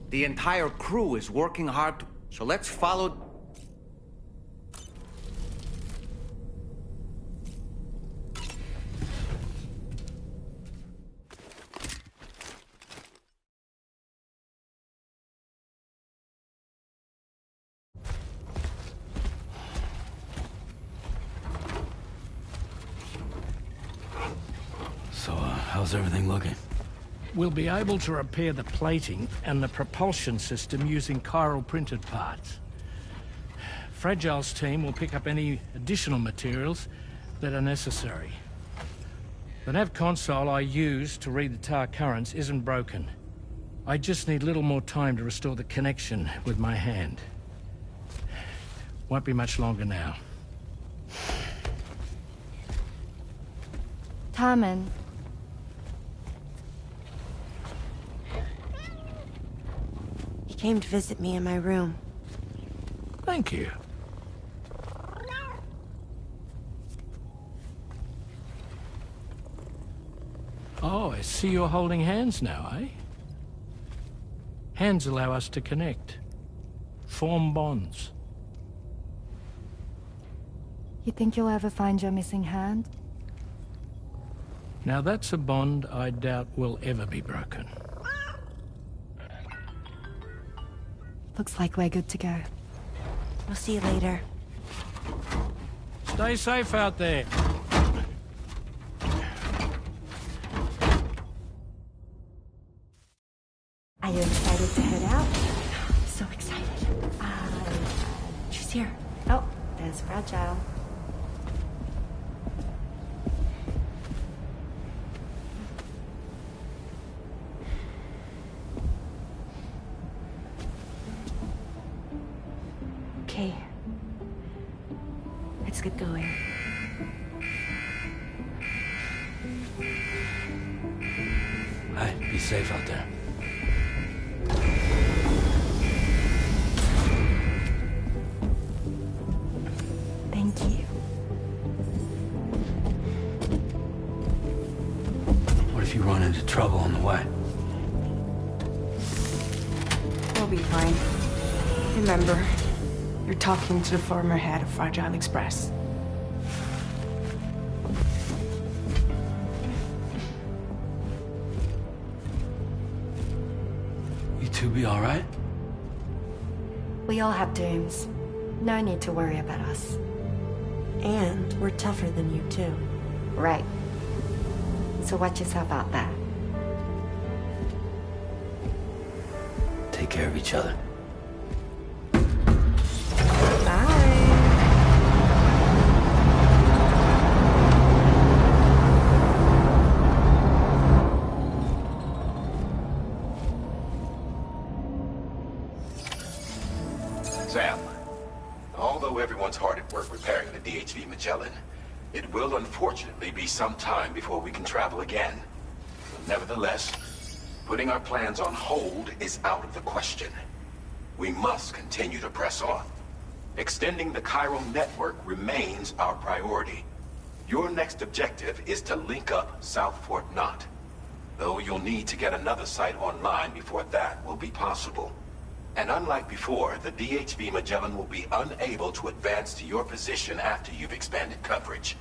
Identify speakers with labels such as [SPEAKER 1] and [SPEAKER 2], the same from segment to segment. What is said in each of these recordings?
[SPEAKER 1] The entire crew is working hard, so let's follow...
[SPEAKER 2] So, how's everything looking?
[SPEAKER 3] We'll be able to repair the plating and the propulsion system using chiral printed parts. Fragile's team will pick up any additional materials that are necessary. The nav console I use to read the tower currents isn't broken. I just need a little more time to restore the connection with my hand. Won't be much longer now.
[SPEAKER 4] Tarman. He came to visit me in my room.
[SPEAKER 3] Thank you. Oh, I see you're holding hands now, eh? Hands allow us to connect. Form bonds.
[SPEAKER 4] You think you'll ever find your missing hand?
[SPEAKER 3] Now that's a bond I doubt will ever be broken.
[SPEAKER 4] Looks like we're good to go. We'll see you later.
[SPEAKER 3] Stay safe out there.
[SPEAKER 4] Are you excited to head out? So excited. She's here. Oh, there's Fragile. Okay. Let's get going.
[SPEAKER 2] Hey, be safe out there.
[SPEAKER 4] Thank you.
[SPEAKER 2] What if you run into trouble on the way?
[SPEAKER 5] We'll be fine. Remember, you're talking to the former head of Fragile Express.
[SPEAKER 2] You two be all right?
[SPEAKER 4] We all have dooms. No need to worry about us. And we're tougher than you, too. Right. So watch yourself out there.
[SPEAKER 2] Take care of each other.
[SPEAKER 6] Sam, although everyone's hard at work repairing the DHV Magellan, it will unfortunately be some time before we can travel again. Nevertheless, putting our plans on hold is out of the question. We must continue to press on. Extending the chiral network remains our priority. Your next objective is to link up South Fort Knot. Though you'll need to get another site online before that will be possible. And unlike before, the DHV Magellan will be unable to advance to your position after you've expanded coverage.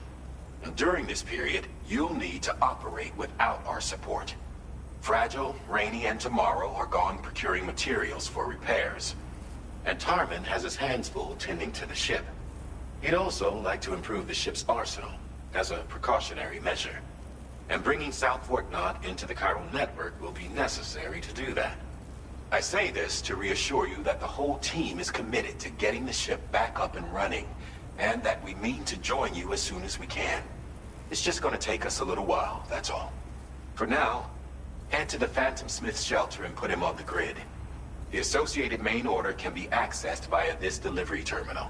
[SPEAKER 6] And during this period, you'll need to operate without our support. Fragile, Rainy, and Tomorrow are gone procuring materials for repairs. And Tarman has his hands full tending to the ship. He'd also like to improve the ship's arsenal, as a precautionary measure. And bringing South Fort Knot into the chiral network will be necessary to do that. I say this to reassure you that the whole team is committed to getting the ship back up and running, and that we mean to join you as soon as we can. It's just gonna take us a little while, that's all. For now, head to the Phantom Smith shelter and put him on the grid. The associated main order can be accessed via this delivery terminal.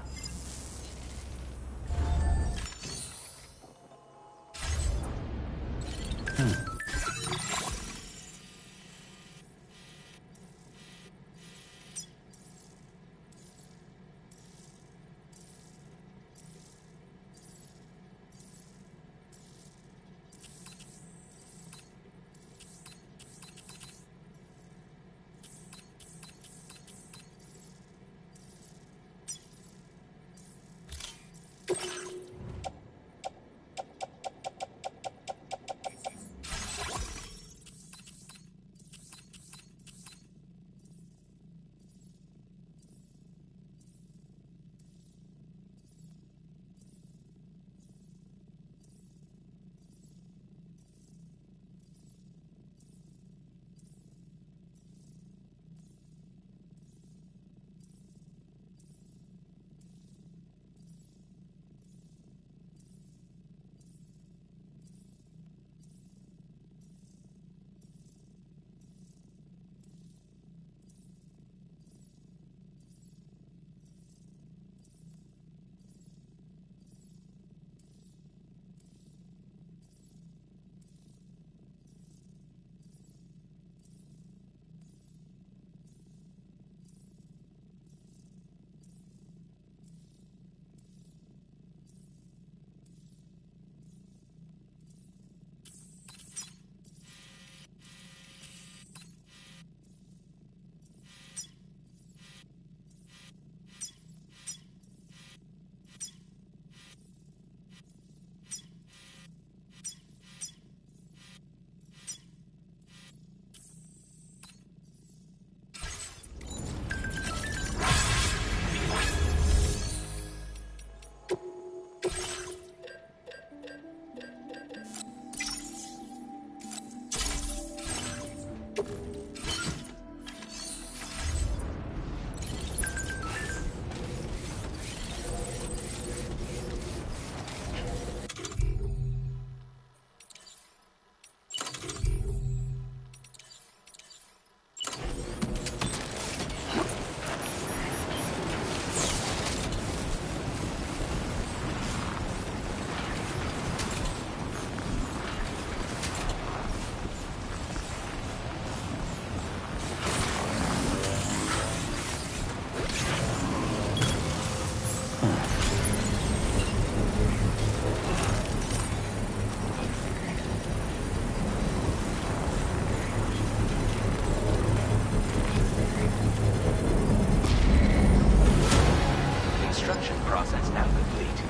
[SPEAKER 7] Construction process now complete.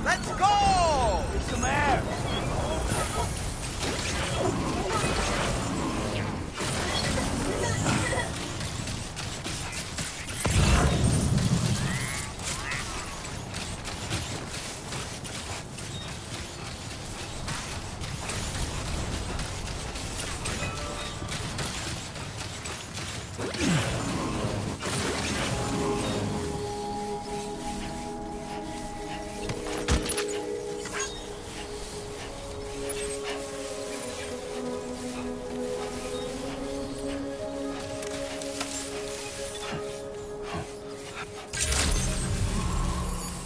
[SPEAKER 1] Let's go!
[SPEAKER 3] Some air!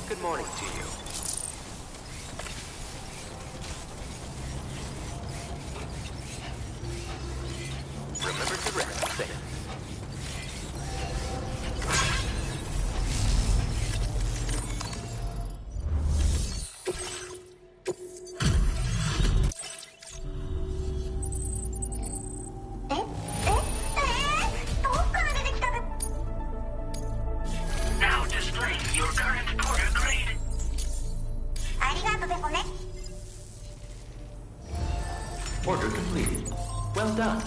[SPEAKER 7] Good morning to you. Remember to rest safe.
[SPEAKER 8] Now displaying your current porter grade.
[SPEAKER 7] Order completed. Well done.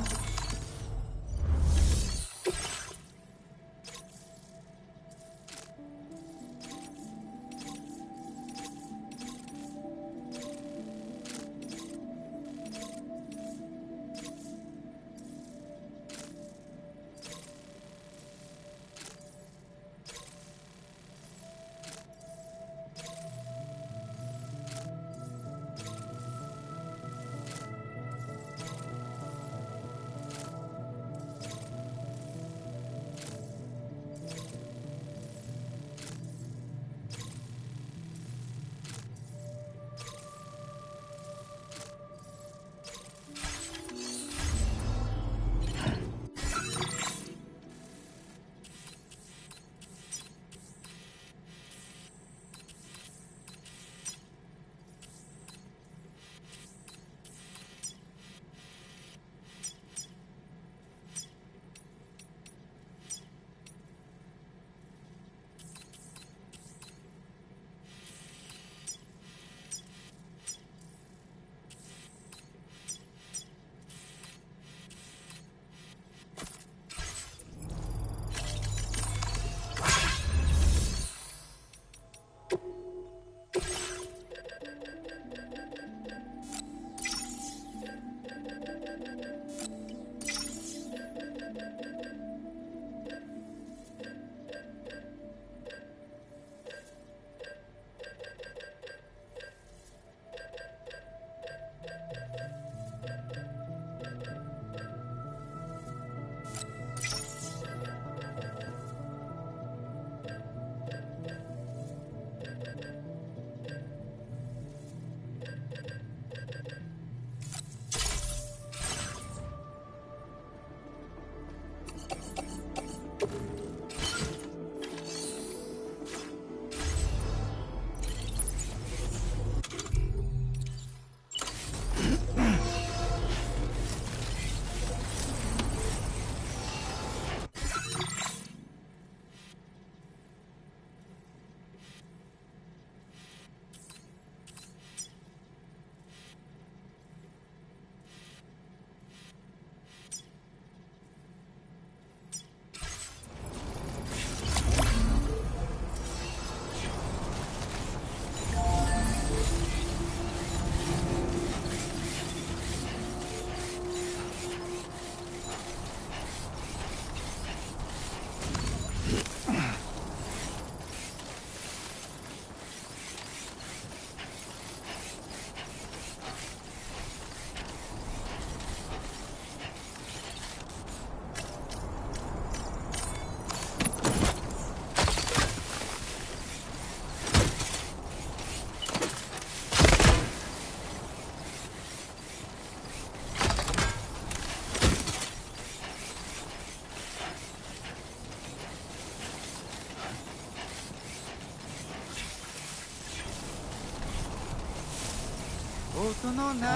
[SPEAKER 9] 音の中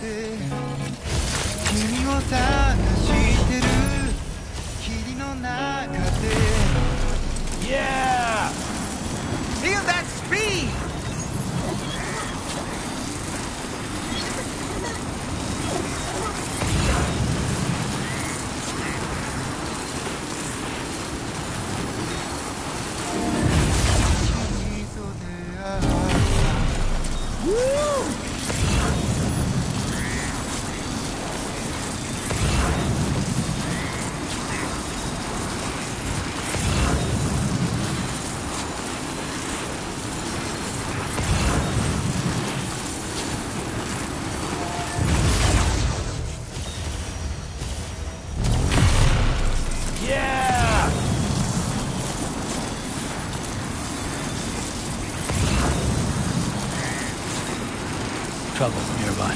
[SPEAKER 9] で君を探してる霧の中で
[SPEAKER 1] Yeah! Feel that speed!
[SPEAKER 3] Trouble nearby.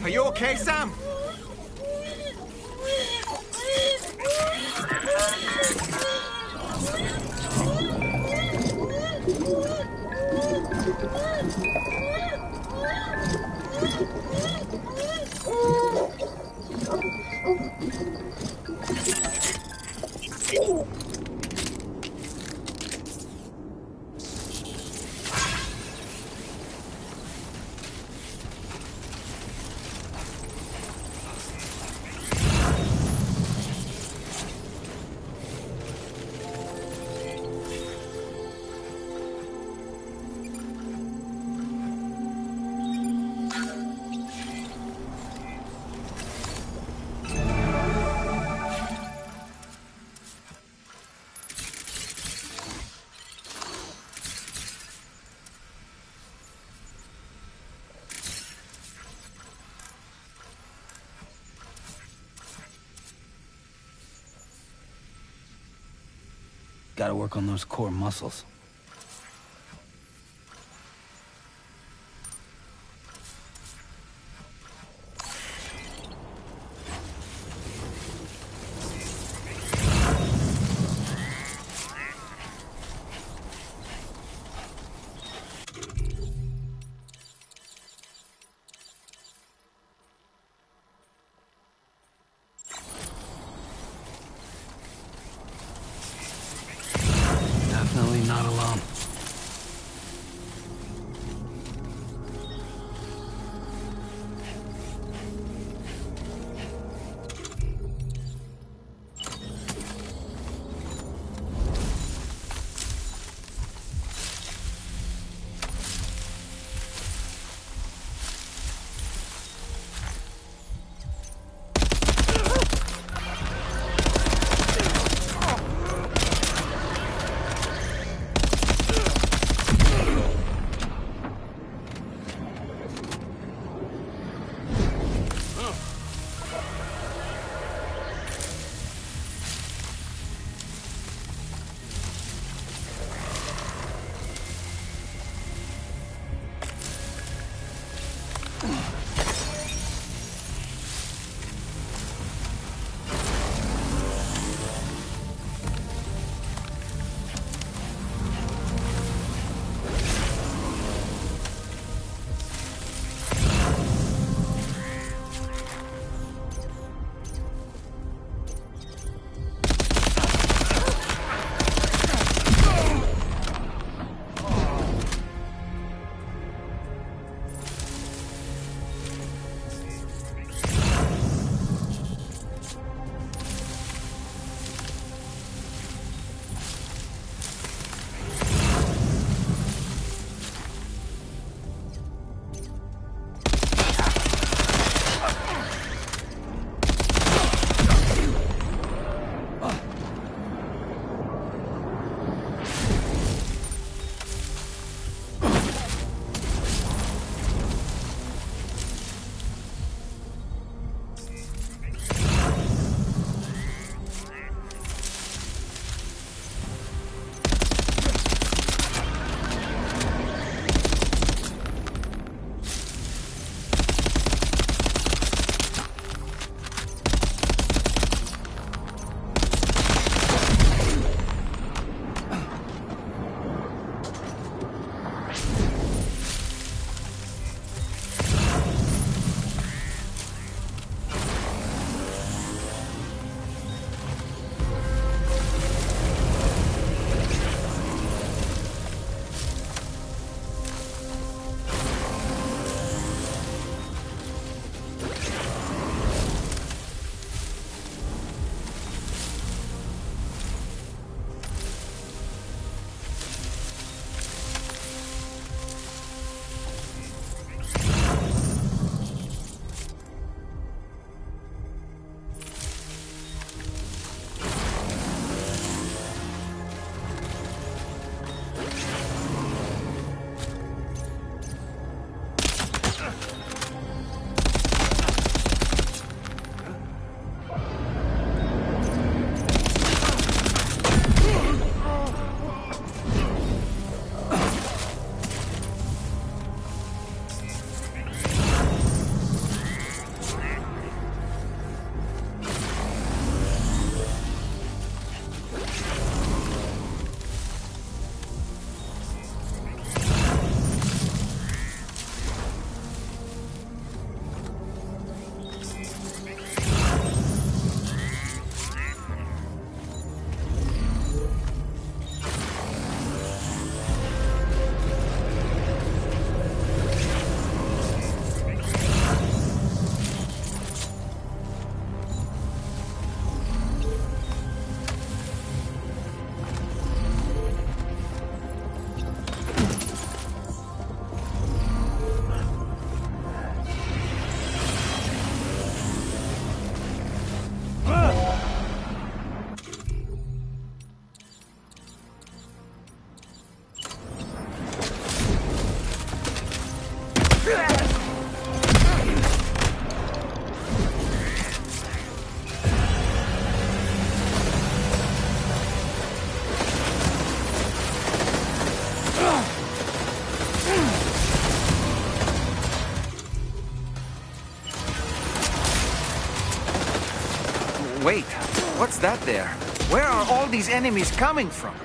[SPEAKER 1] Are you okay, Sam?
[SPEAKER 2] Gotta work on those core muscles.
[SPEAKER 3] Definitely not a
[SPEAKER 1] Wait, what's that there? Where are all these enemies coming from?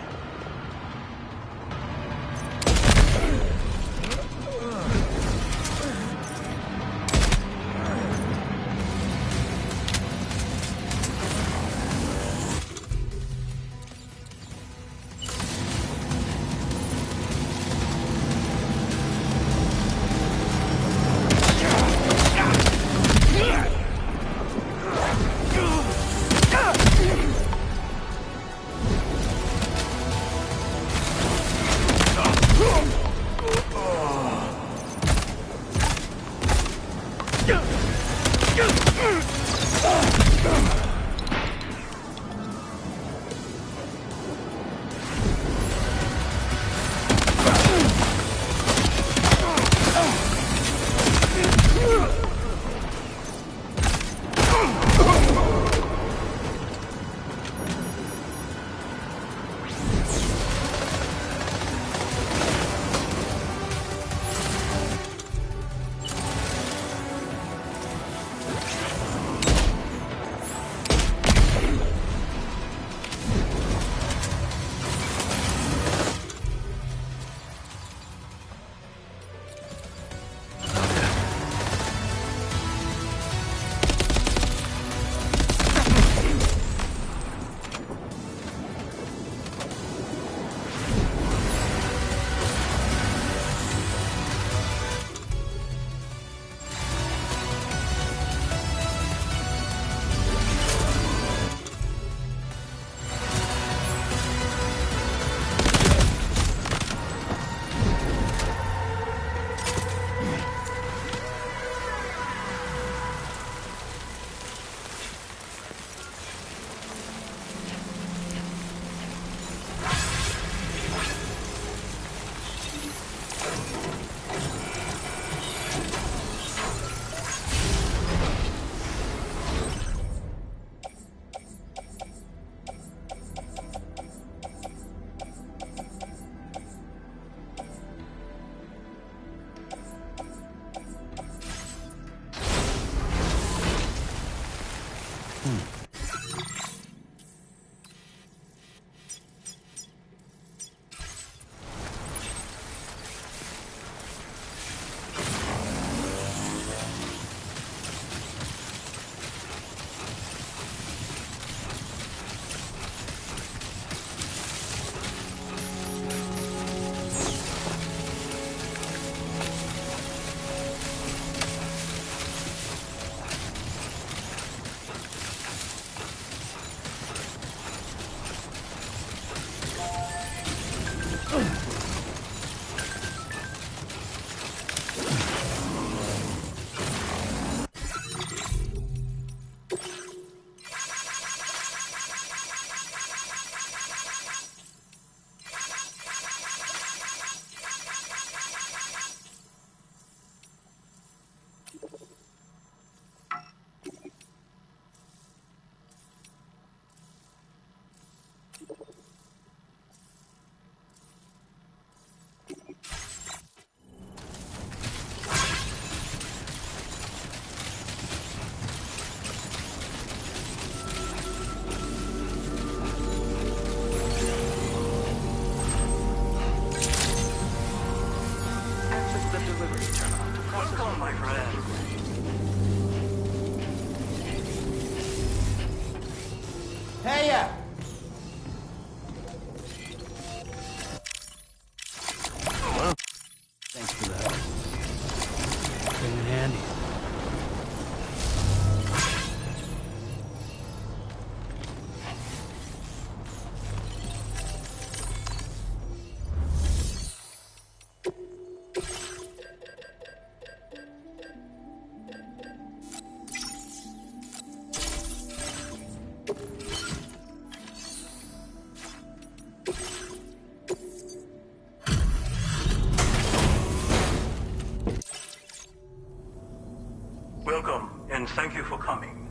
[SPEAKER 8] Welcome, and thank you for coming.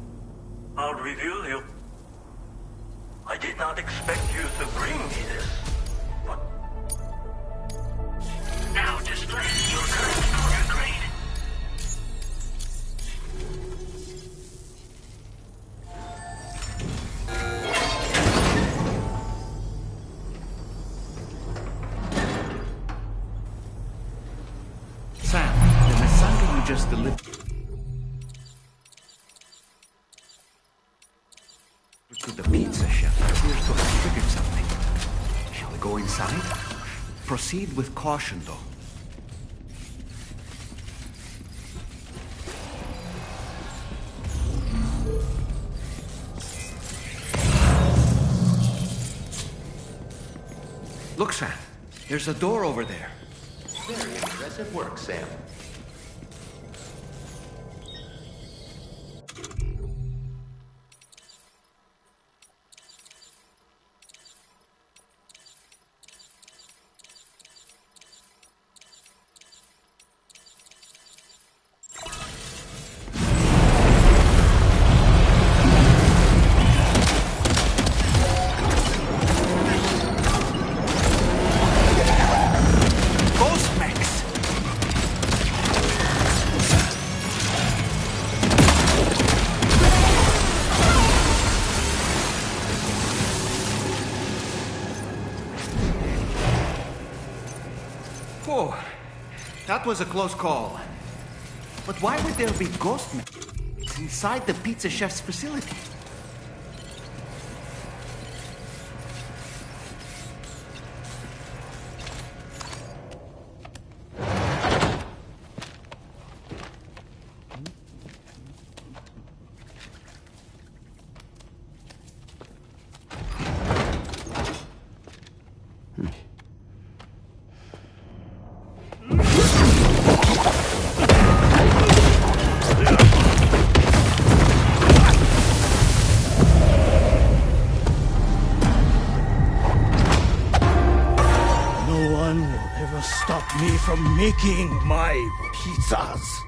[SPEAKER 8] I'll reveal you. I did not expect you to bring me this, but... Now display your current order grade.
[SPEAKER 1] to the pizza chef appears to have triggered something. Shall we go inside? Proceed with caution, though. Look, Sam. There's a door over there.
[SPEAKER 7] Very impressive work, Sam.
[SPEAKER 1] Oh, that was a close call. But why would there be ghost men inside the pizza chef's facility?
[SPEAKER 3] Stop me from making my pizzas.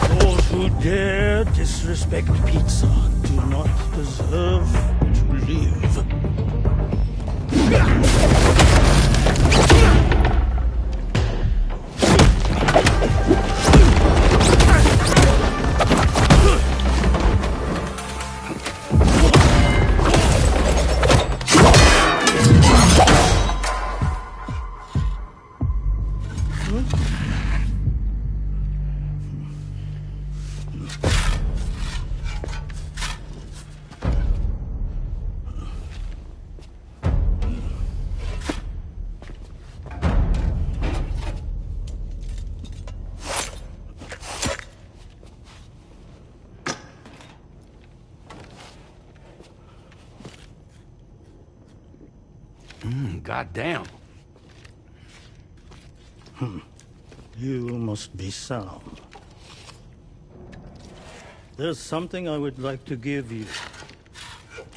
[SPEAKER 3] Those who dare disrespect pizza do not deserve to live.
[SPEAKER 2] Goddamn.
[SPEAKER 10] You must be Sam. There's something I would like to give you.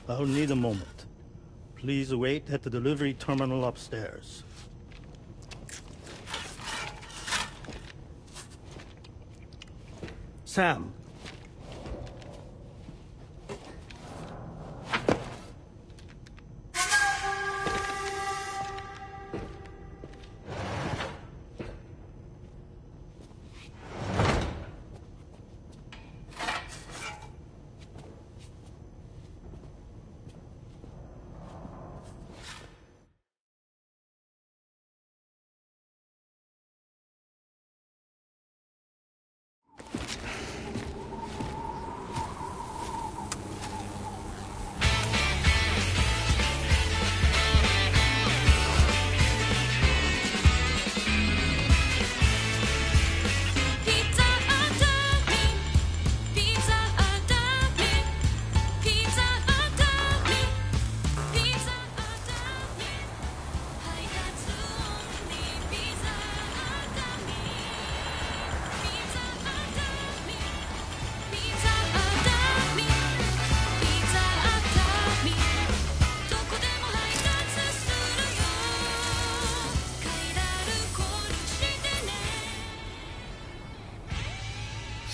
[SPEAKER 10] I'll need a moment. Please wait at the delivery terminal upstairs. Sam.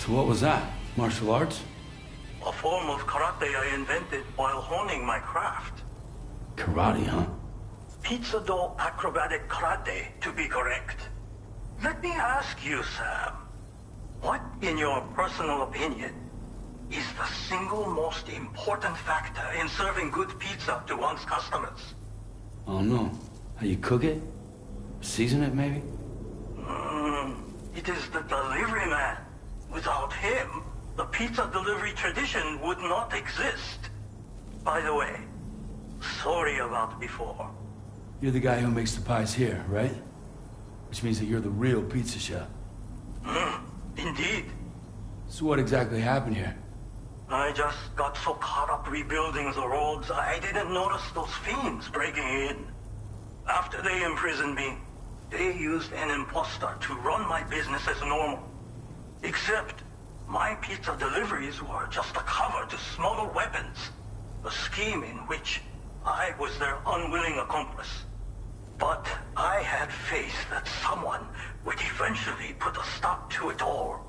[SPEAKER 2] So what was that? Martial arts?
[SPEAKER 8] A form of karate I invented while honing my craft.
[SPEAKER 2] Karate, huh?
[SPEAKER 8] Pizza dough acrobatic karate, to be correct. Let me ask you, Sam. What, in your personal opinion, is the single most important factor in serving good pizza to one's customers.
[SPEAKER 2] Oh no. How you cook it? Season it, maybe?
[SPEAKER 8] It is the delivery man. Without him, the pizza delivery tradition would not exist. By the way, sorry about before.
[SPEAKER 2] You're the guy who makes the pies here, right? Which means that you're the real pizza chef.
[SPEAKER 8] Indeed.
[SPEAKER 2] So what exactly happened here?
[SPEAKER 8] I just got so caught up rebuilding the roads, I didn't notice those fiends breaking in. After they imprisoned me, they used an imposter to run my business as normal. Except, my pizza deliveries were just a cover to smuggle weapons. A scheme in which I was their unwilling accomplice. But I had faith that someone would eventually put a stop to it all.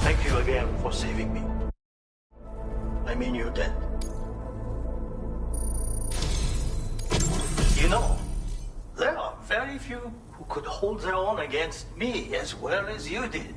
[SPEAKER 11] Thank you again for saving me. I mean you're dead. You know, there are very few who could hold their own against me as well as you did.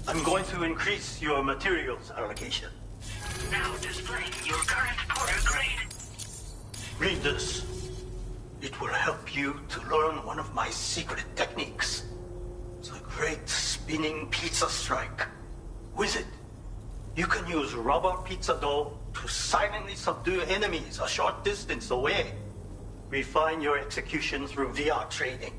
[SPEAKER 11] I'm going to increase your materials allocation.
[SPEAKER 8] Now displaying your current porter grade.
[SPEAKER 11] Read this. It will help you to learn one of my secret techniques. The great spinning pizza strike. With it, you can use rubber pizza dough to silently subdue enemies a short distance away. Refine your execution through VR training.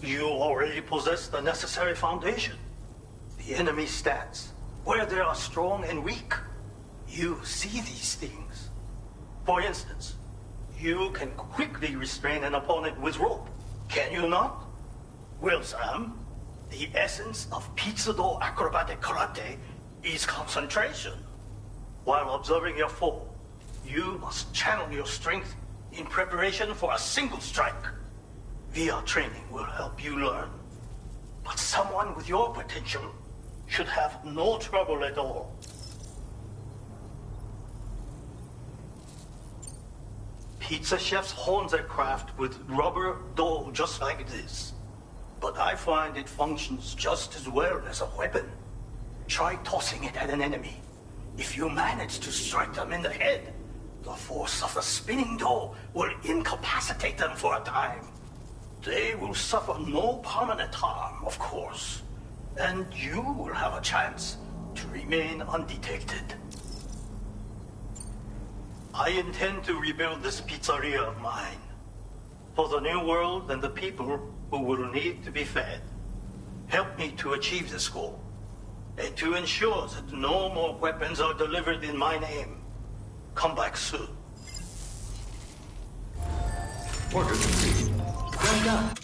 [SPEAKER 11] You already possess the necessary foundation. The enemy stats, where they are strong and weak. You see these things. For instance, you can quickly restrain an opponent with rope. Can you not? Well, Sam, the essence of pizza dough acrobatic karate is concentration. While observing your foe, you must channel your strength in preparation for a single strike. VR training will help you learn. But someone with your potential should have no trouble at all. Pizza chefs hone their craft with rubber dough just like this. But I find it functions just as well as a weapon. Try tossing it at an enemy. If you manage to strike them in the head, the force of the spinning dough will incapacitate them for a time. They will suffer no permanent harm, of course. And you will have a chance to remain undetected. I intend to rebuild this pizzeria of mine. For the new world and the people who will need to be fed. Help me to achieve this goal. And to ensure that no more weapons are delivered in my name. Come back soon.
[SPEAKER 6] Order complete. Well done.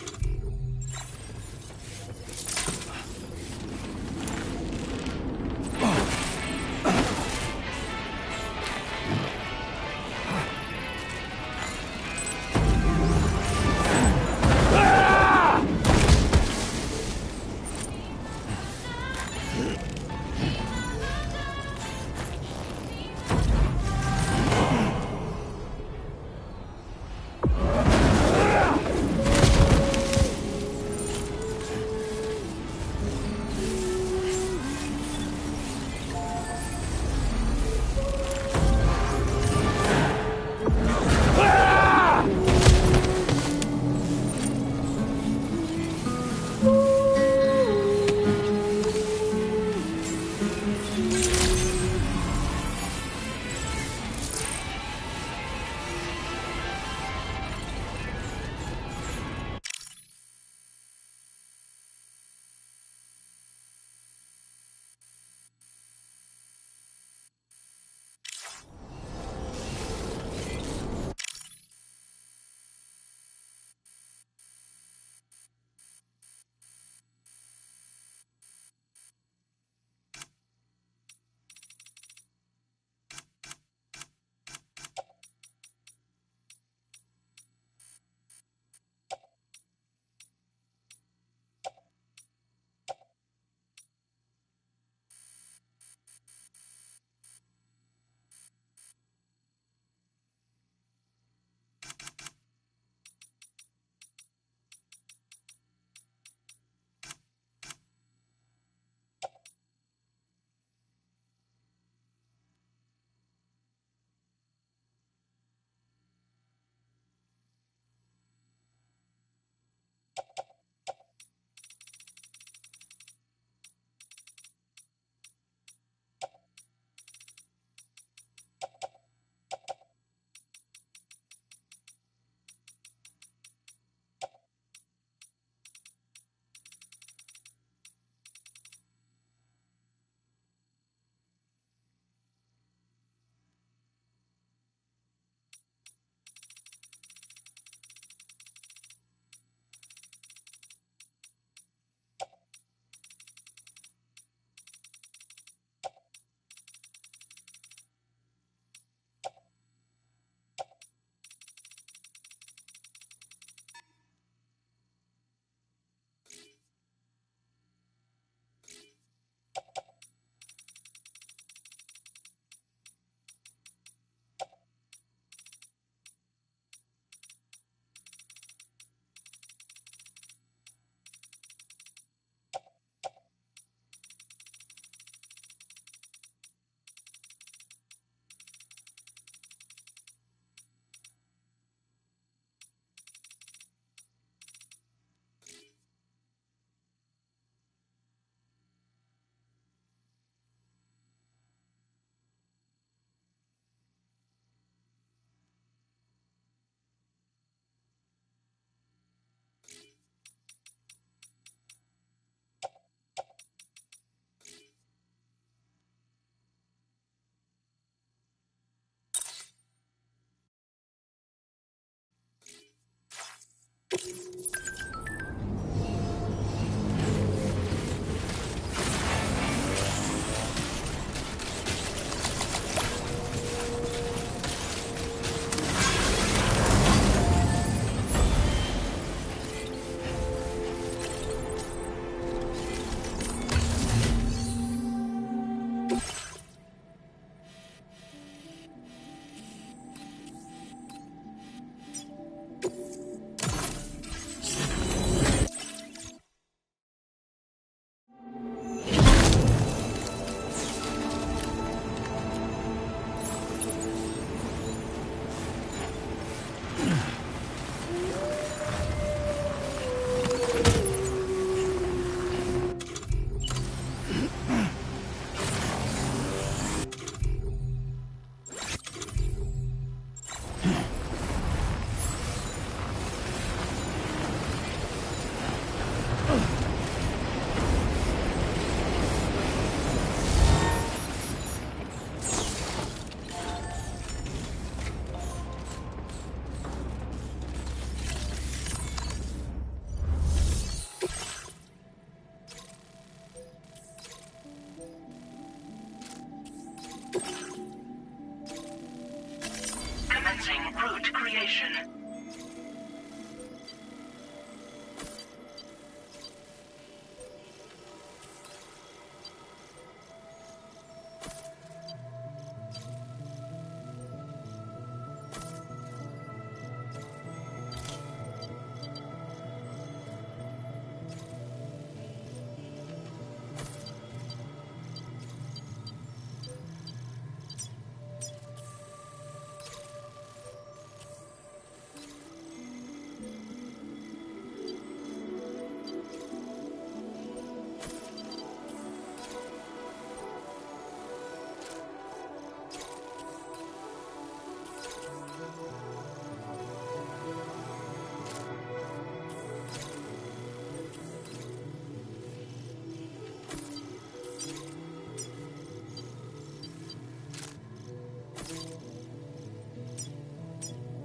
[SPEAKER 12] Commencing route creation.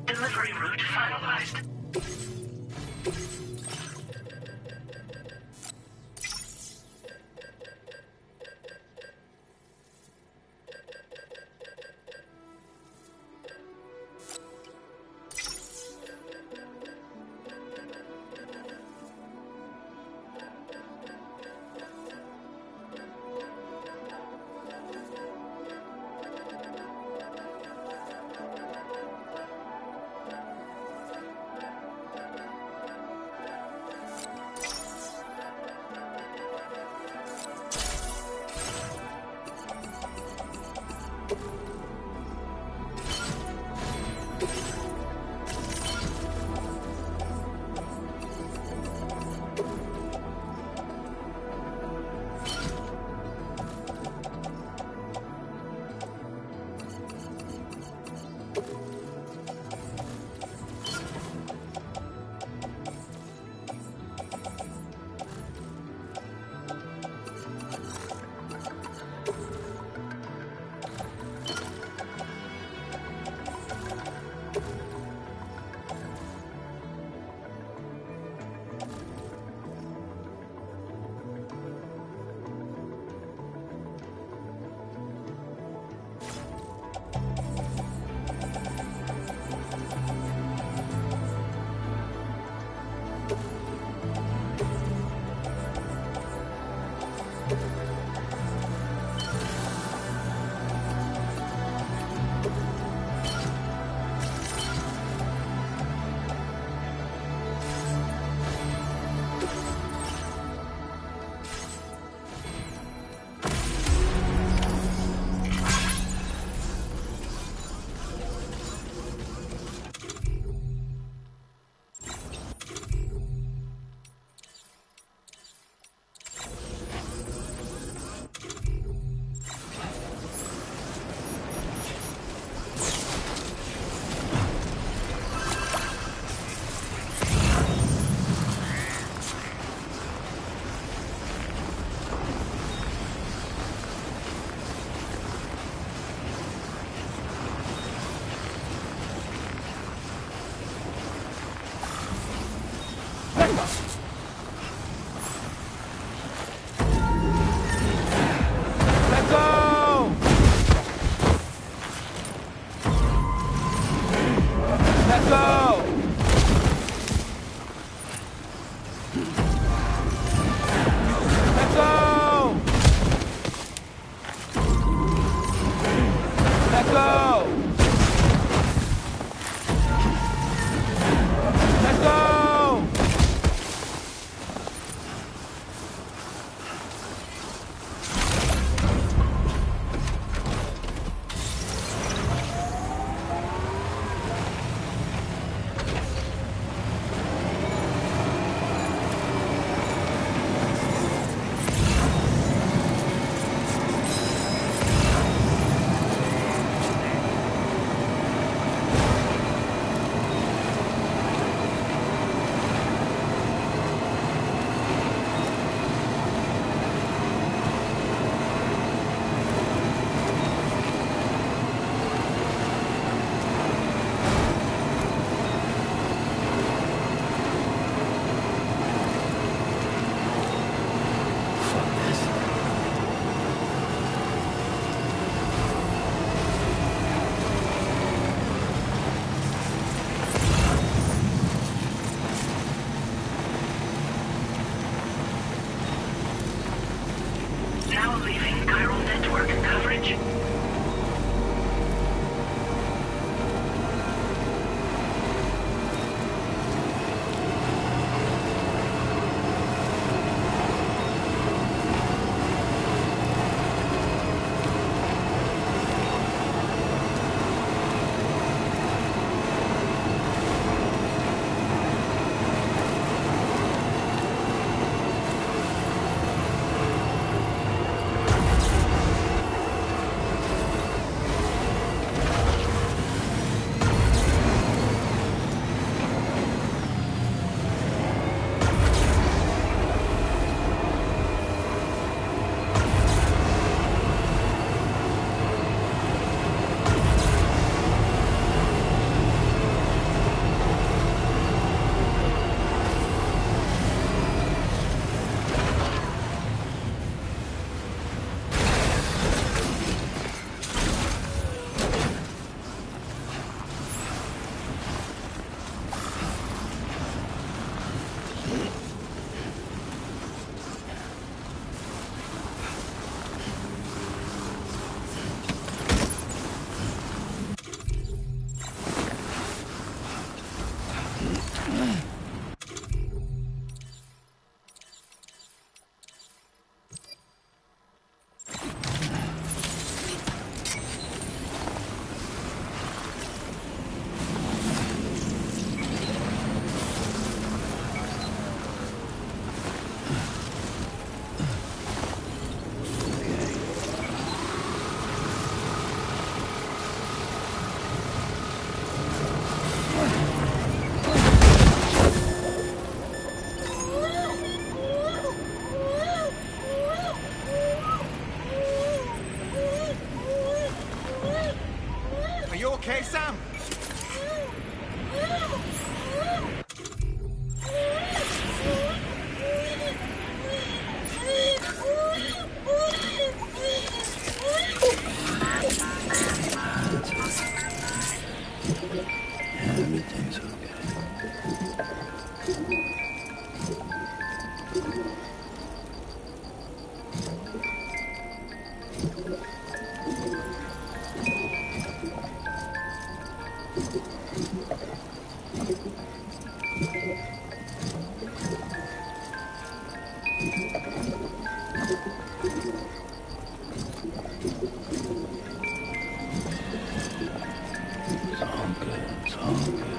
[SPEAKER 12] Delivery route finalized.
[SPEAKER 2] Everything's okay. It's all good. It's all good.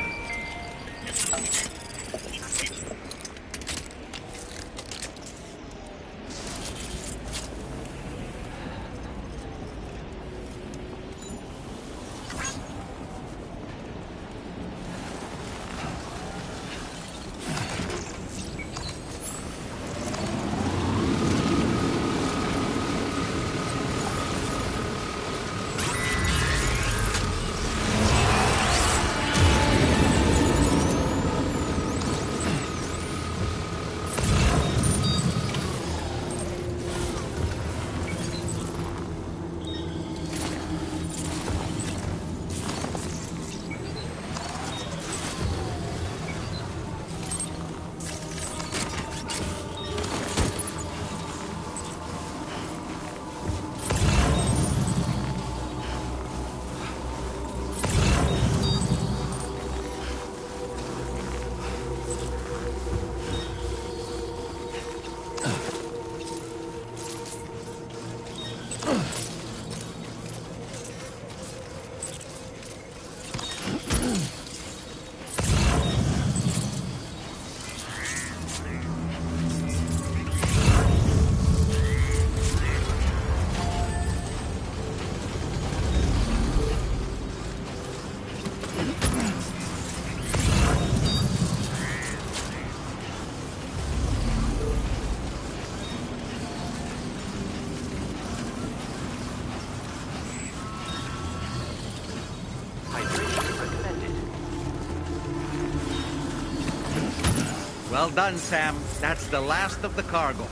[SPEAKER 1] Well done, Sam. That's the last of the cargo.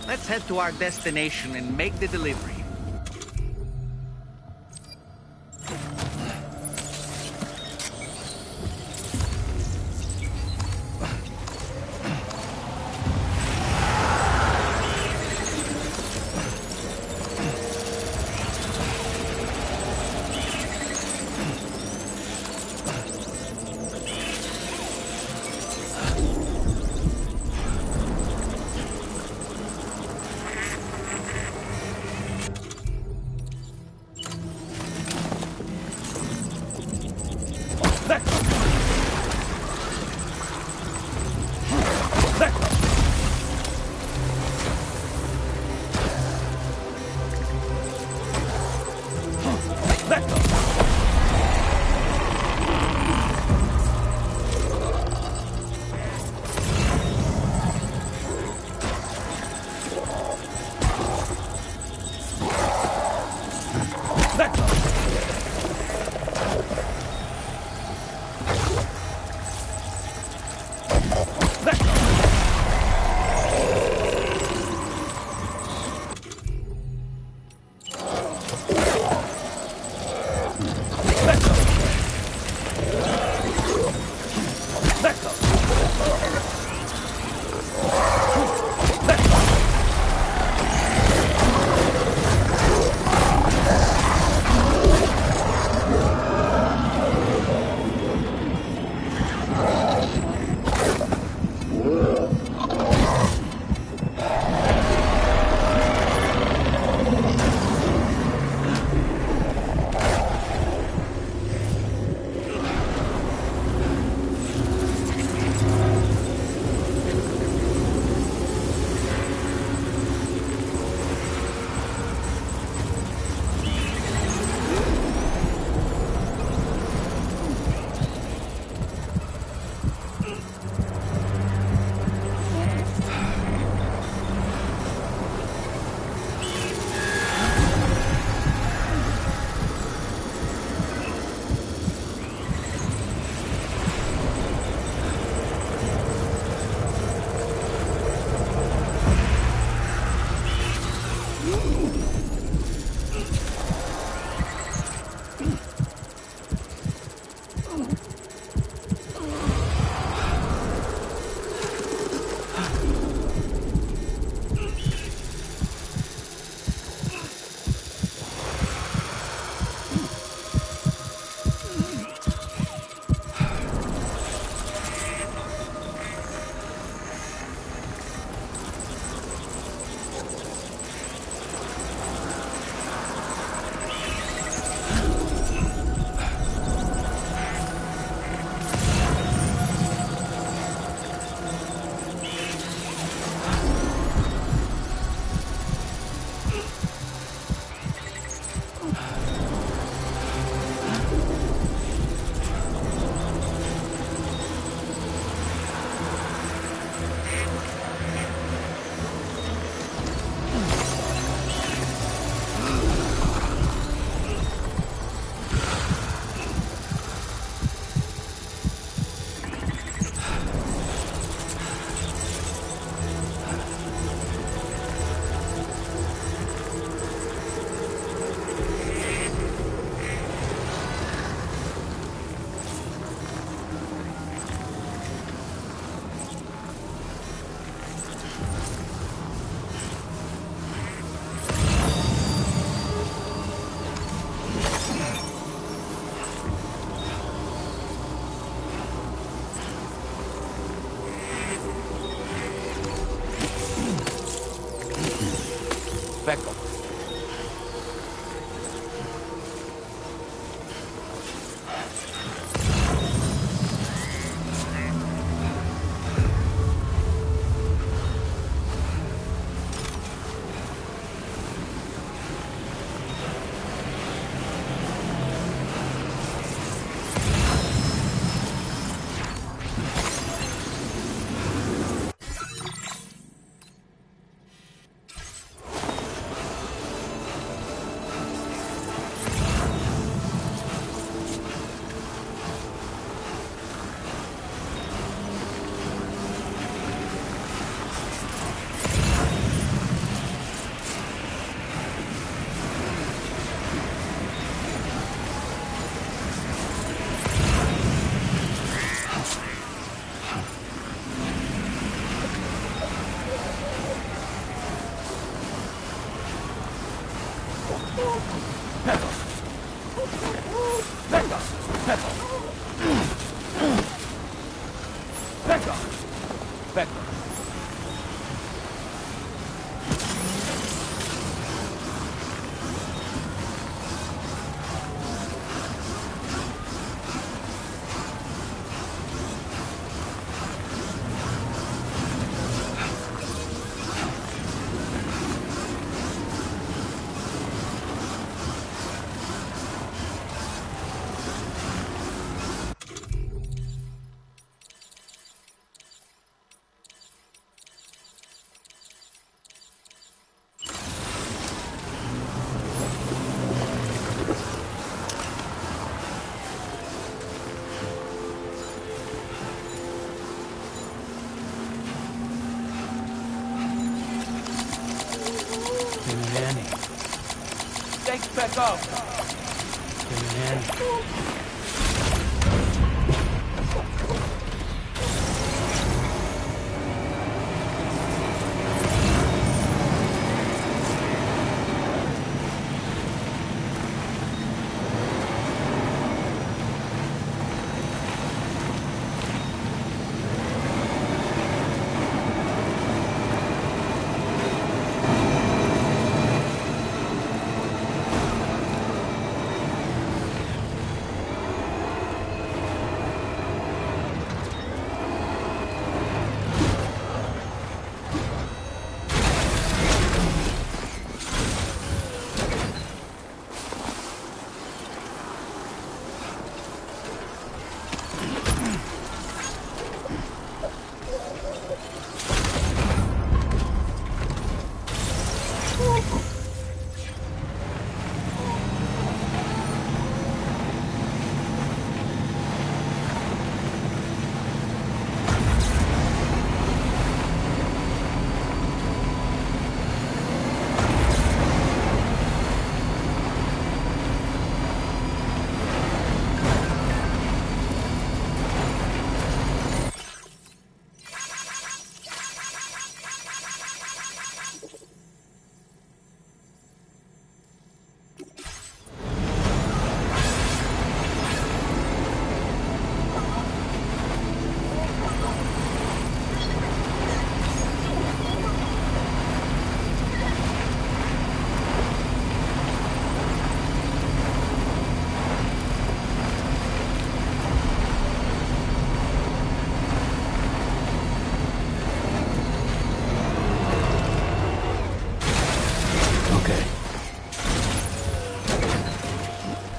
[SPEAKER 1] Let's head to our destination and make the delivery.
[SPEAKER 13] Perfecto. Take back up.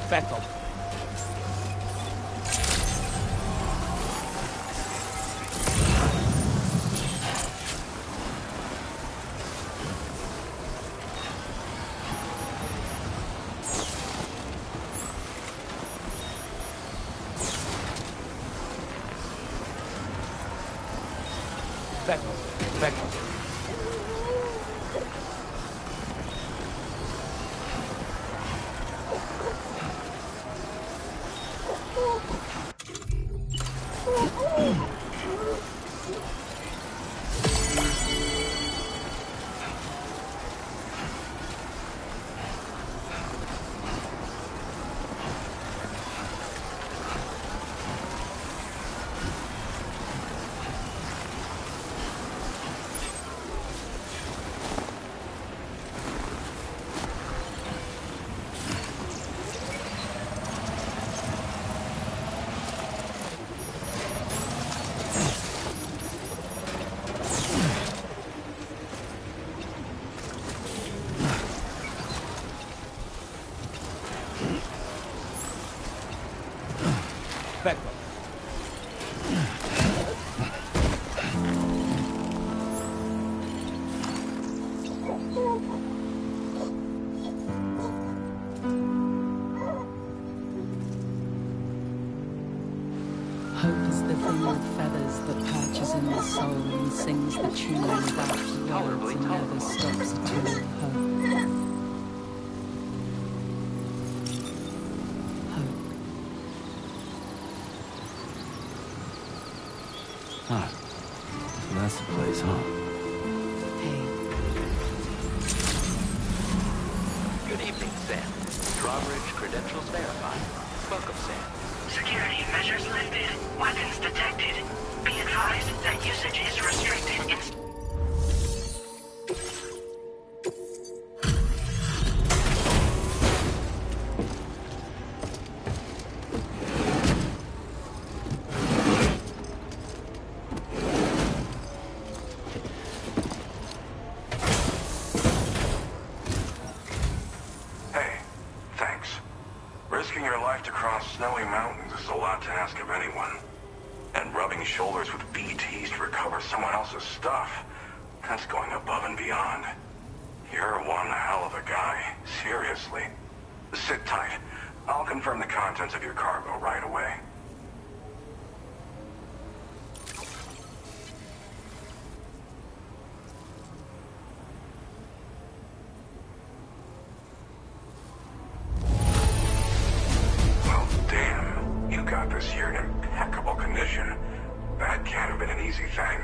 [SPEAKER 13] Perfecto. Perfecto. Perfecto. Perfecto.
[SPEAKER 14] Hope is the thing with feathers that perches in the soul and sings the tune without the words and never stops at all. Hope.
[SPEAKER 2] Huh. So that's the place, huh?
[SPEAKER 7] Good evening, Sam. Drawbridge credentials verified. Welcome, Sam.
[SPEAKER 12] Security measures lifted. Weapons detected. Be advised that usage is restricted.
[SPEAKER 15] Hey, thanks. Risking your life to cross snowy mountains is a lot to ask of anyone. And rubbing shoulders with BTs to recover someone else's stuff, that's going above and beyond. You're one hell of a guy, seriously. Sit tight. I'll confirm the contents of your cargo right away. Well, damn. You got this here in impeccable condition. That can't have been an easy thing.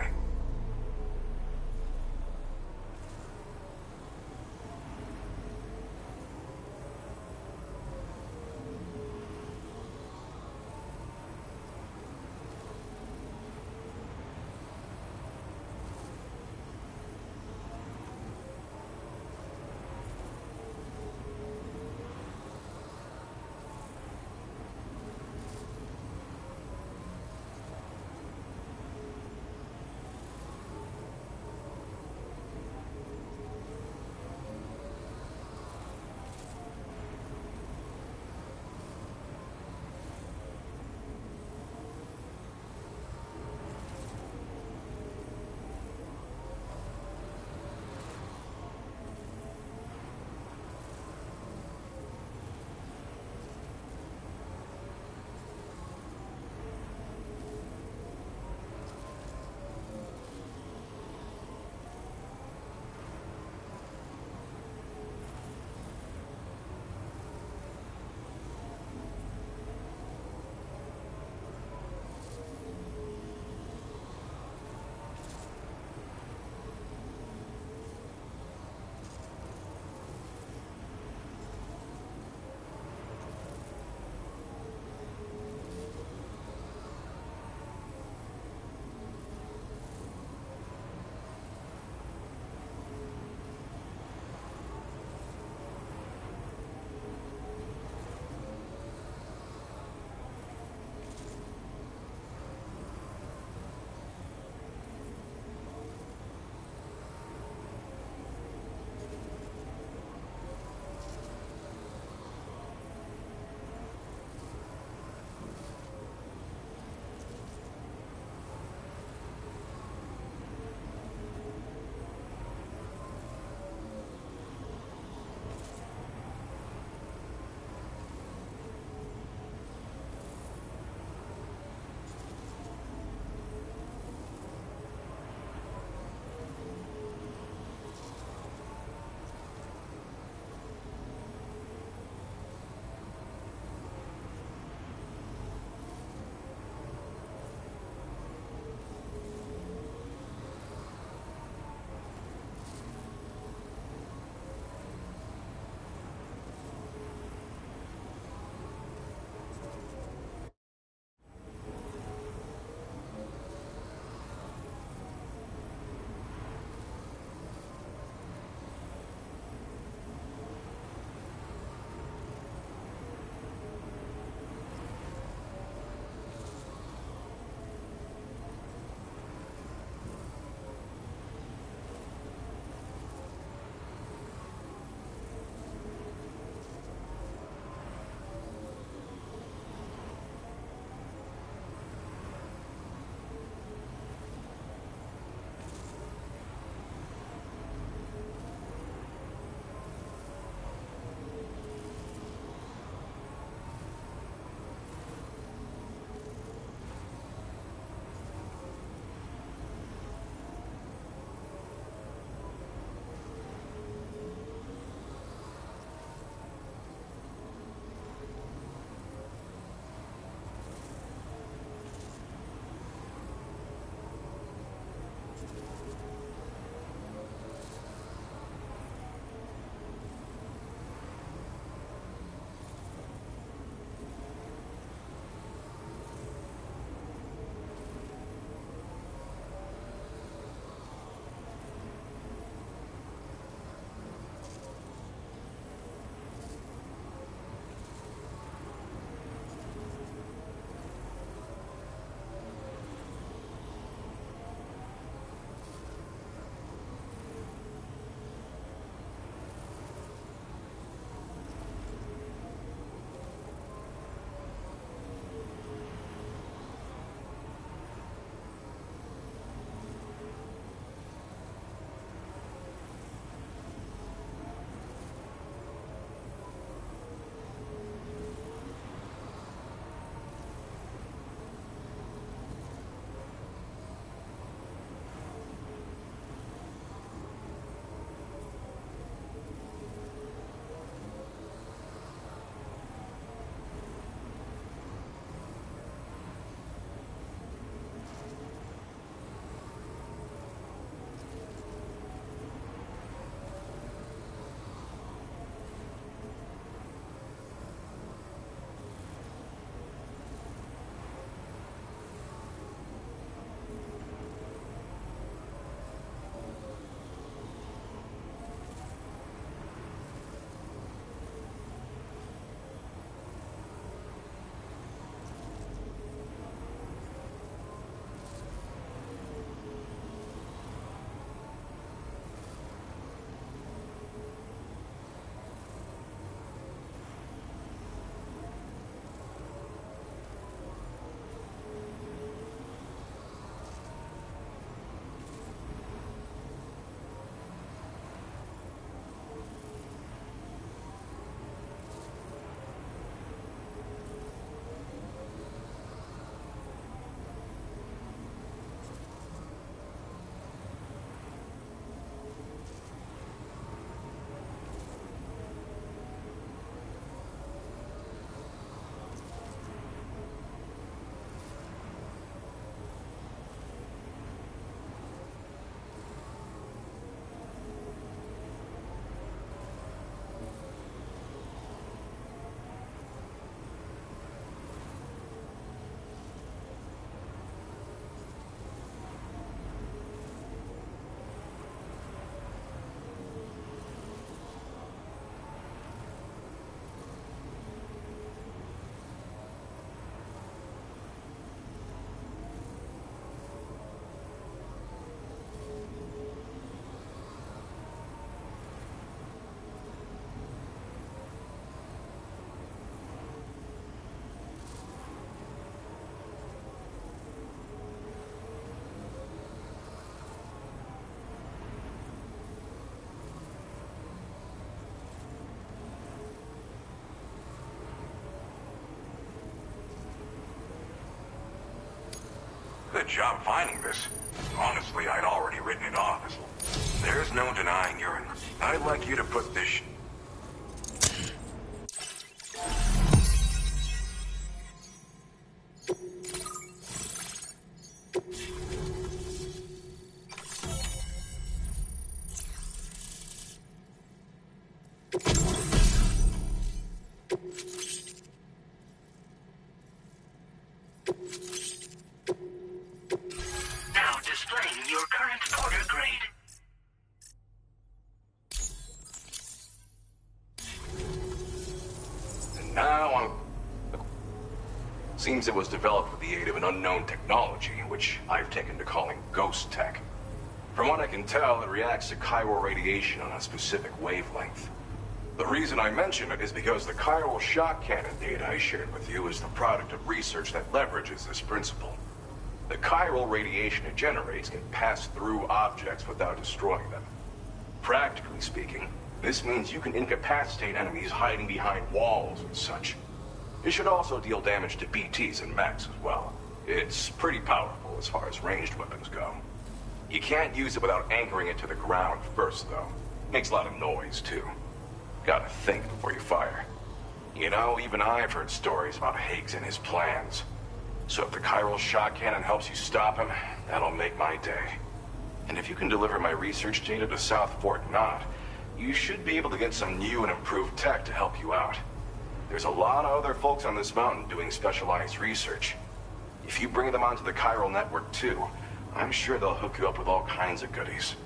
[SPEAKER 15] a job finding this. Honestly, I'd already written it off. There's no denying urine. I'd like you to put this
[SPEAKER 12] Now displaying your current porter grade.
[SPEAKER 6] And now seems it was developed with the aid of an unknown technology, which I've taken to calling ghost tech. From what I can tell, it reacts to chiral radiation on a specific wavelength. The reason I mention it is because the chiral shock cannon data I shared with you is the product of research that leverages this principle. The chiral radiation it generates can pass through objects without destroying them. Practically speaking, this means you can incapacitate enemies hiding behind walls and such. It should also deal damage to BTs and mechs as well. It's pretty powerful as far as ranged weapons go. You can't use it without anchoring it to the ground first, though. Makes a lot of noise, too. Gotta think before you fire. You know, even I've heard stories about Higgs and his plans. So if the chiral shock cannon helps you stop him, that'll make my day. And if you can deliver my research data to South Fort Knott, you should be able to get some new and improved tech to help you out. There's a lot of other folks on this mountain doing specialized research. If you bring them onto the chiral network too, I'm sure they'll hook you up with all kinds of goodies.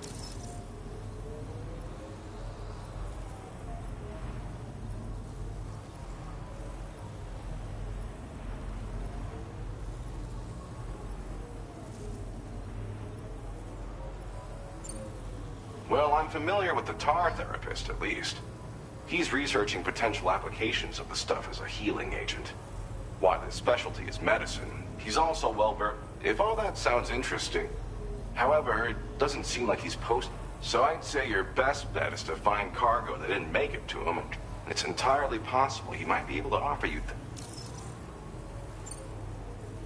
[SPEAKER 6] Well, I'm familiar with the tar therapist, at least. He's researching potential applications of the stuff as a healing agent. While his specialty is medicine, he's also well-versed. If all that sounds interesting. However, it doesn't seem like he's so I'd say your best bet is to find cargo that didn't make it to him, and it's entirely possible he might be able to offer you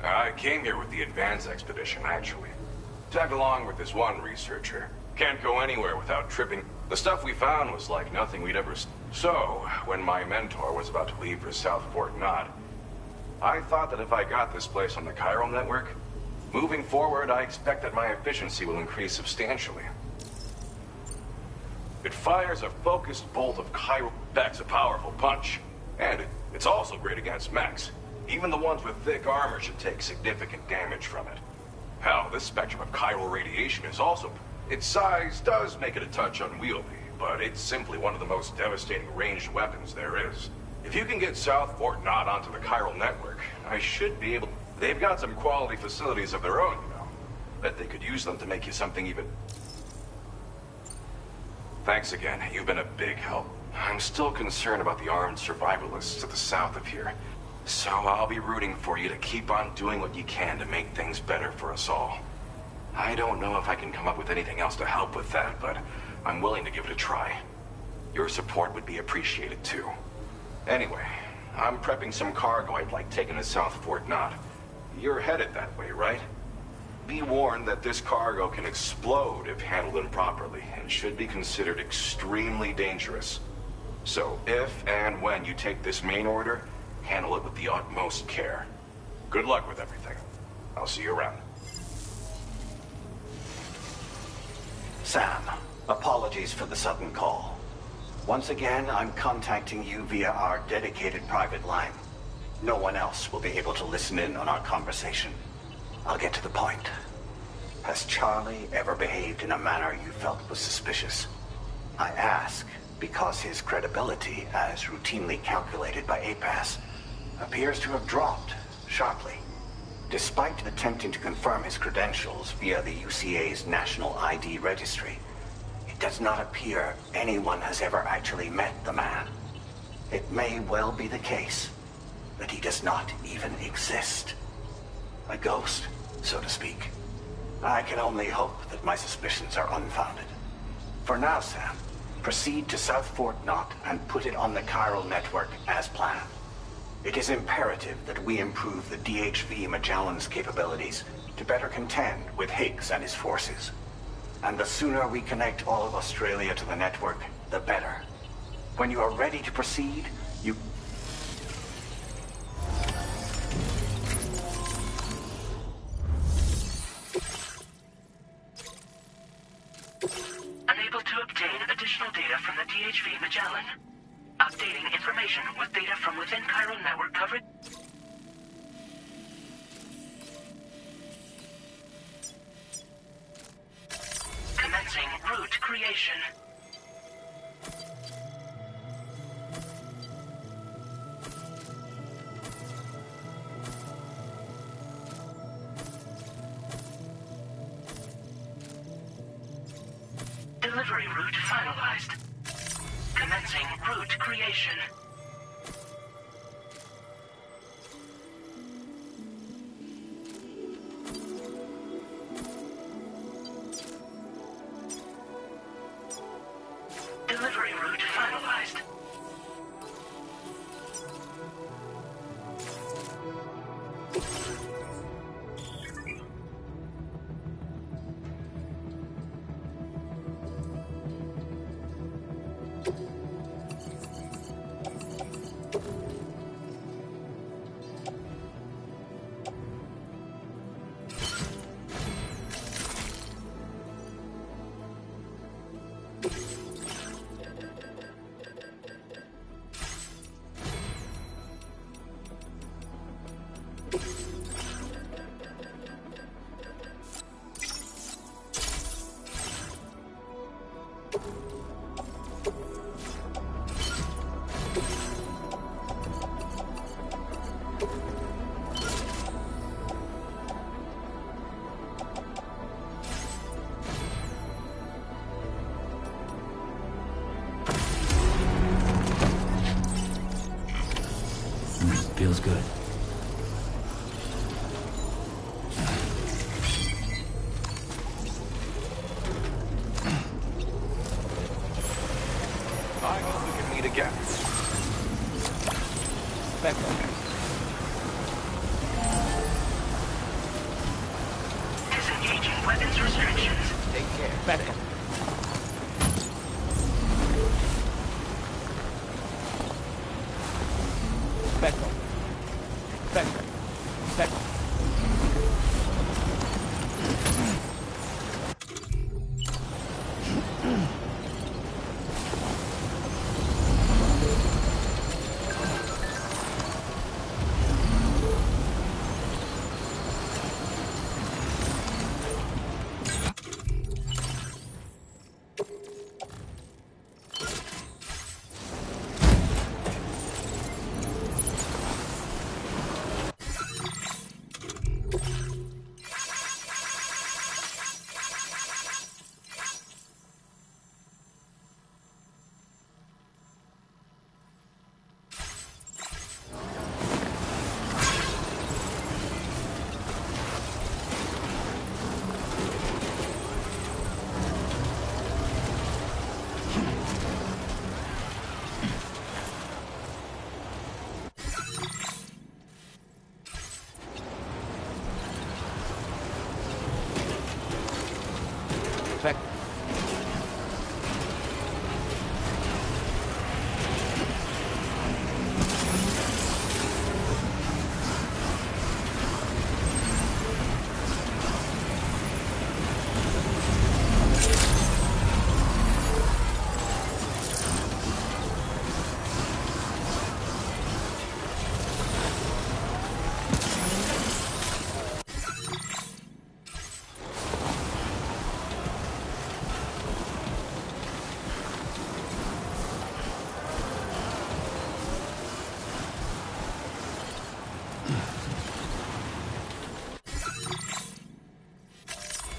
[SPEAKER 6] I came here with the advance expedition, actually. Tagged along with this one researcher. Can't go anywhere without tripping. The stuff we found was like nothing we'd ever... So, when my mentor was about to leave for South Fort Knott, I thought that if I got this place on the chiral network, moving forward, I expect that my efficiency will increase substantially. It fires a focused bolt of chiral... That's a powerful punch. And it's also great against mechs. Even the ones with thick armor should take significant damage from it. Hell, this spectrum of chiral radiation is also... Its size does make it a touch unwieldy, but it's simply one of the most devastating ranged weapons there is. If you can get South Fort Knott onto the chiral network, I should be able... They've got some quality facilities of their own, you know. Bet they could use them to make you something even... Thanks again. You've been a big help. I'm still concerned about the armed survivalists to the south of here. So I'll be rooting for you to keep on doing what you can to make things better for us all. I don't know if I can come up with anything else to help with that, but I'm willing to give it a try. Your support would be appreciated too. Anyway, I'm prepping some cargo I'd like taken to South Fort Knott. You're headed that way, right? Be warned that this cargo can explode if handled improperly, and should be considered extremely dangerous. So if and when you take this main order, handle it with the utmost care. Good luck with everything. I'll see you around.
[SPEAKER 16] Sam, apologies for the sudden call. Once again, I'm contacting you via our dedicated private line. No one else will be able to listen in on our conversation. I'll get to the point. Has Charlie ever behaved in a manner you felt was suspicious? I ask because his credibility, as routinely calculated by APAS, appears to have dropped sharply. Despite attempting to confirm his credentials via the UCA's National ID Registry, it does not appear anyone has ever actually met the man. It may well be the case that he does not even exist. A ghost, so to speak. I can only hope that my suspicions are unfounded. For now, Sam, proceed to South Fort Knott and put it on the chiral network as planned. It is imperative that we improve the DHV Magellan's capabilities to better contend with Higgs and his forces. And the sooner we connect all of Australia to the network, the better. When you are ready to proceed, you...
[SPEAKER 12] Unable to obtain additional data from the DHV Magellan. Updating information with data from within chiral network coverage. Commencing route creation. Delivery route finalized. Commencing route creation. Delivery route finalized.
[SPEAKER 2] Feels good.
[SPEAKER 6] I hope we can meet again.
[SPEAKER 13] Back up.
[SPEAKER 12] Disengaging weapons restrictions.
[SPEAKER 13] Take care. Back up. Back up. Back up. Back up. Back.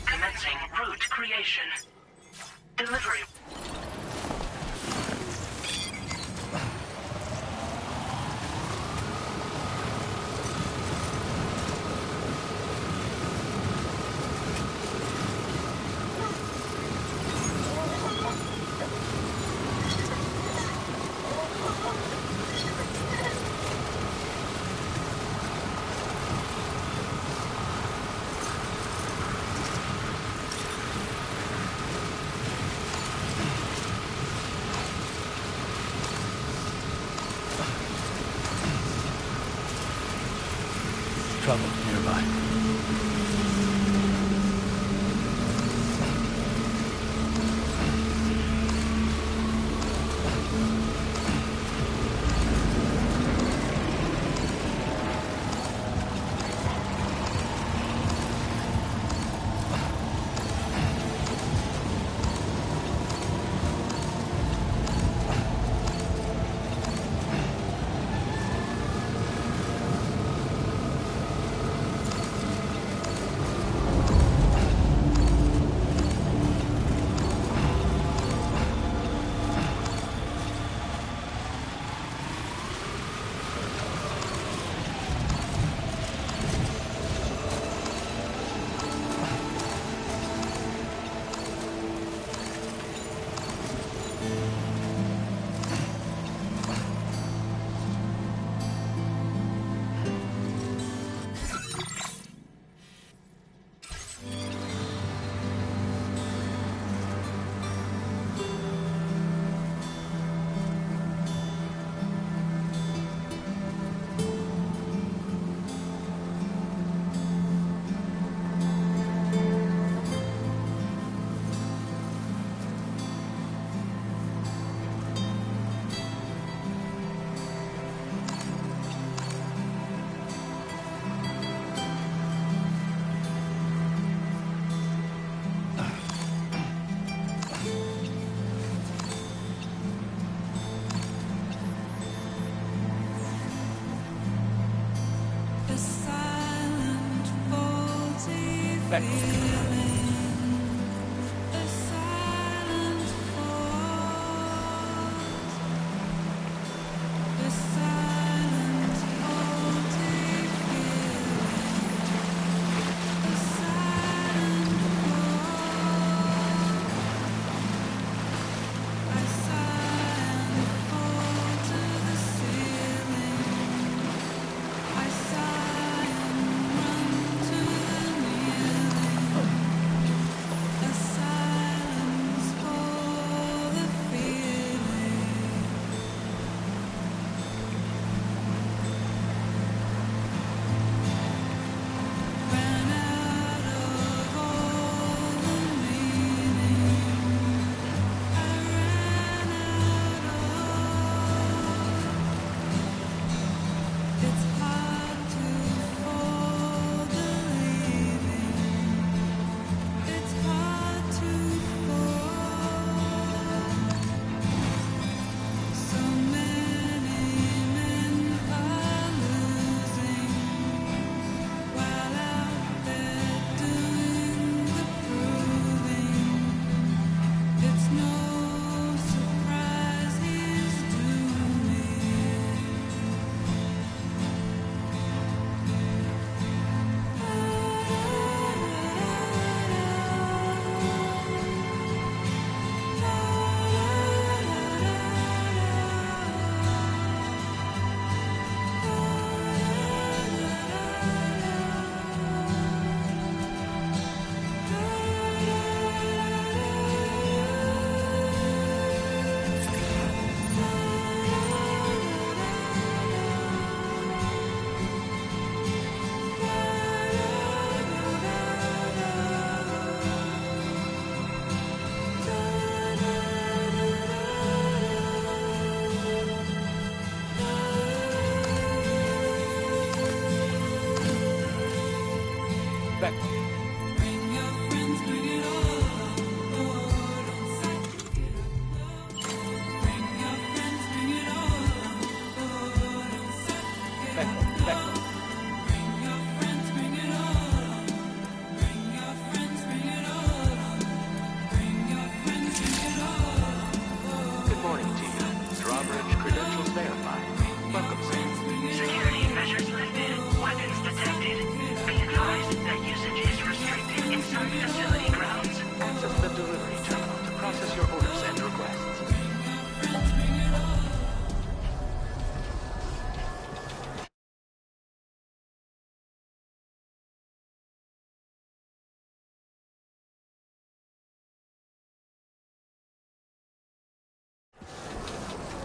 [SPEAKER 12] Commencing route creation. Delivery.
[SPEAKER 2] verify.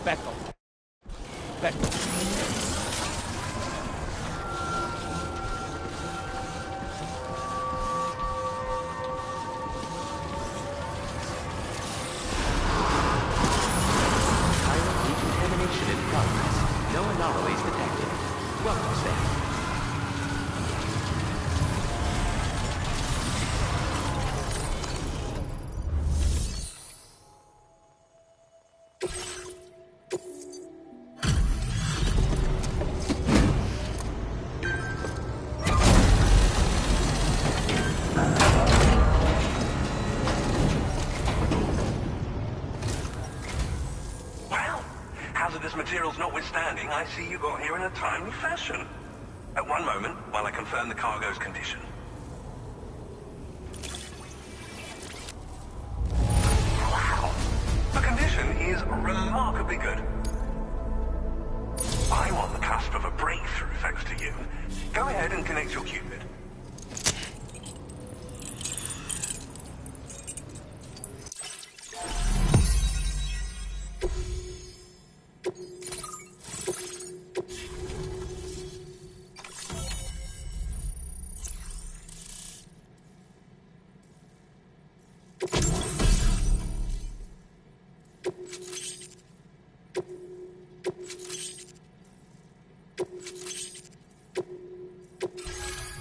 [SPEAKER 13] Back off. Back off.
[SPEAKER 15] materials notwithstanding, I see you got here in a timely fashion. At one moment, while I confirm the cargo's condition. Wow. The condition is remarkably good. I'm on the cusp of a breakthrough, thanks to you. Go ahead and connect your Cupid.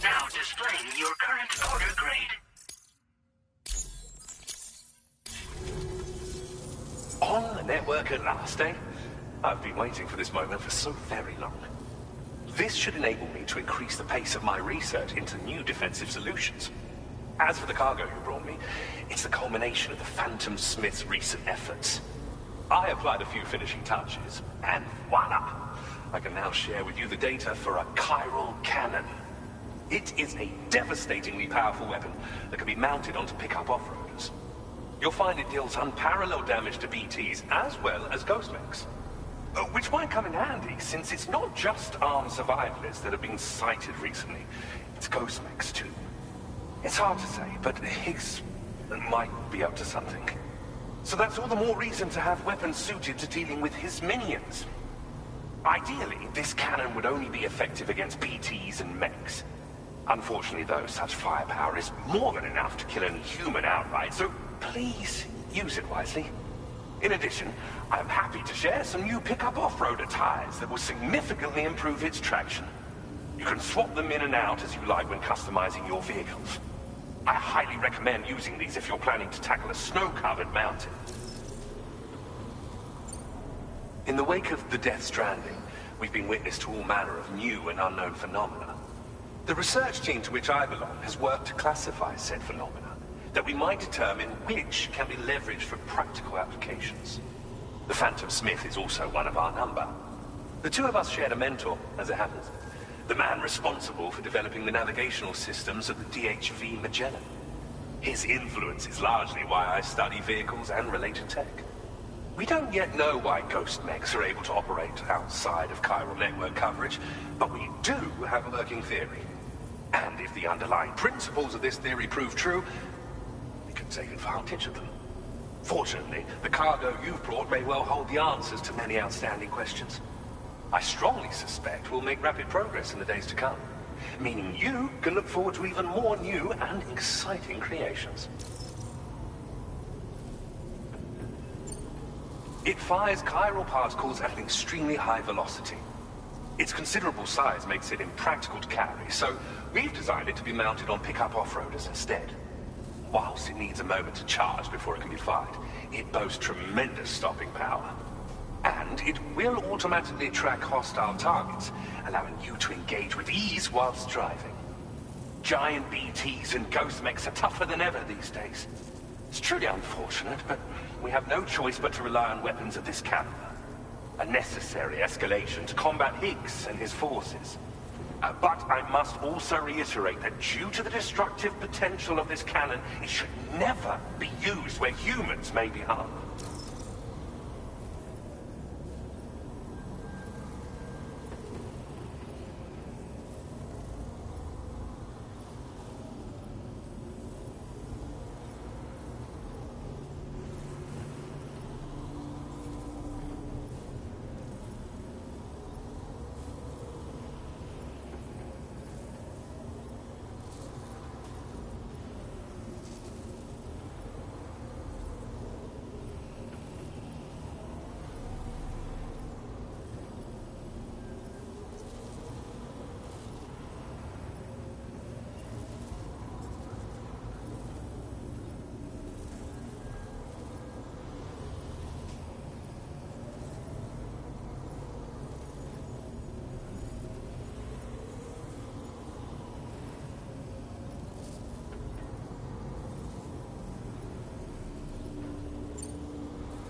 [SPEAKER 12] Now displaying your current order grade.
[SPEAKER 6] On the network at last, eh? I've been waiting for this moment for so very long. This should enable me to increase the pace of my research into new defensive solutions. As for the cargo you brought me, it's the culmination of the Phantom Smith's recent efforts. I applied a few finishing touches, and voila! I can now share with you the data for a chiral cannon. It is a devastatingly powerful weapon that can be mounted onto pickup off-roaders. You'll find it deals unparalleled damage to BTs as well as ghost mechs. Which might come in handy, since it's not just armed survivalists that have been sighted recently. It's ghost mechs too. It's hard to say, but Higgs might be up to something. So that's all the more reason to have weapons suited to dealing with his minions. Ideally, this cannon would only be effective against BTs and mechs. Unfortunately, though, such firepower is more than enough to kill any human outright, so please use it wisely. In addition, I'm happy to share some new pickup off-roader tires that will significantly improve its traction. You can swap them in and out as you like when customizing your vehicles. I highly recommend using these if you're planning to tackle a snow-covered mountain. In the wake of the Death Stranding, we've been witness to all manner of new and unknown phenomena. The research team to which I belong has worked to classify said phenomena, that we might determine which can be leveraged for practical applications. The Phantom Smith is also one of our number. The two of us shared a mentor, as it happens. The man responsible for developing the navigational systems of the DHV Magellan. His influence is largely why I study vehicles and related tech. We don't yet know why ghost mechs are able to operate outside of chiral network coverage, but we do have a working theory. And if the underlying principles of this theory prove true, we can take advantage of them. Fortunately, the cargo you've brought may well hold the answers to many outstanding questions. I strongly suspect we'll make rapid progress in the days to come, meaning you can look forward to even more new and exciting creations. It fires chiral particles at an extremely high velocity. Its considerable size makes it impractical to carry, so we've designed it to be mounted on pickup off-roaders instead. Whilst it needs a moment to charge before it can be fired, it boasts tremendous stopping power. And it will automatically track hostile targets, allowing you to engage with ease whilst driving. Giant BTs and ghost mechs are tougher than ever these days. It's truly unfortunate, but we have no choice but to rely on weapons of this caliber. A necessary escalation to combat Higgs and his forces. But I must also reiterate that due to the destructive potential of this cannon, it should never be used where humans may be harmed.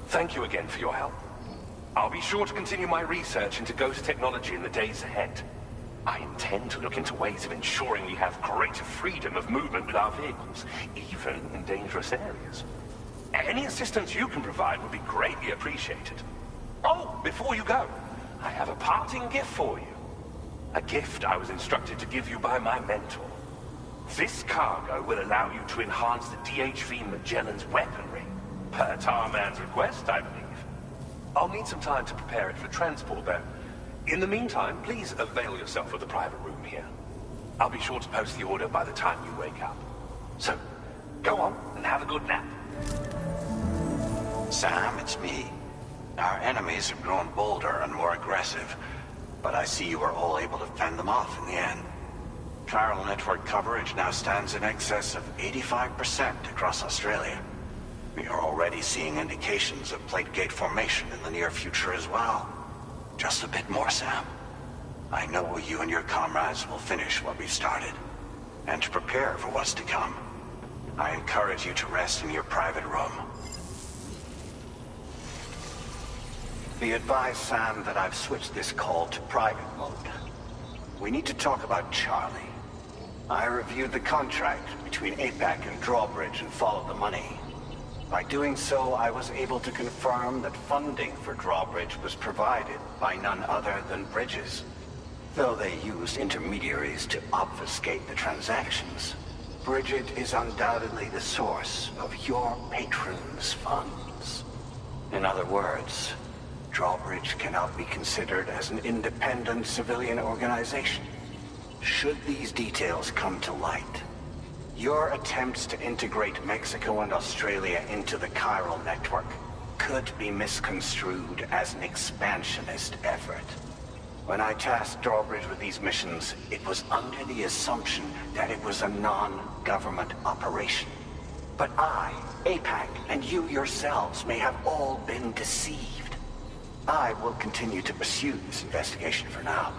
[SPEAKER 6] Thank you again for your help. I'll be sure to continue my research into ghost technology in the days ahead. I intend to look into ways of ensuring we have greater freedom of movement with our vehicles, even in dangerous areas. Any assistance you can provide would be greatly appreciated. Oh, before you go, I have a parting gift for you. A gift I was instructed to give you by my mentor. This cargo will allow you to enhance the DHV Magellan's weaponry, per Tarman's request, I believe. I'll need some time to prepare it for transport, though. In the meantime, please avail yourself of the private room here. I'll be sure to post the order by the time you wake up. So, go on and have a good nap.
[SPEAKER 16] Sam, it's me. Our enemies have grown bolder and more aggressive, but I see you were all able to fend them off in the end. Chiral network coverage now stands in excess of 85% across Australia. We are already seeing indications of plate gate formation in the near future as well. Just a bit more, Sam. I know you and your comrades will finish what we've started, and to prepare for what's to come. I encourage you to rest in your private room. Be advised, Sam, that I've switched this call to private mode. We need to talk about Charlie. I reviewed the contract between APAC and Drawbridge and followed the money. By doing so, I was able to confirm that funding for Drawbridge was provided by none other than Bridges. Though they used intermediaries to obfuscate the transactions, Bridget is undoubtedly the source of your patron's funds. In other words, Drawbridge cannot be considered as an independent civilian organization. Should these details come to light, your attempts to integrate Mexico and Australia into the chiral network could be misconstrued as an expansionist effort. When I tasked Drawbridge with these missions, it was under the assumption that it was a non-government operation. But I, APAC, and you yourselves may have all been deceived. I will continue to pursue this investigation for now.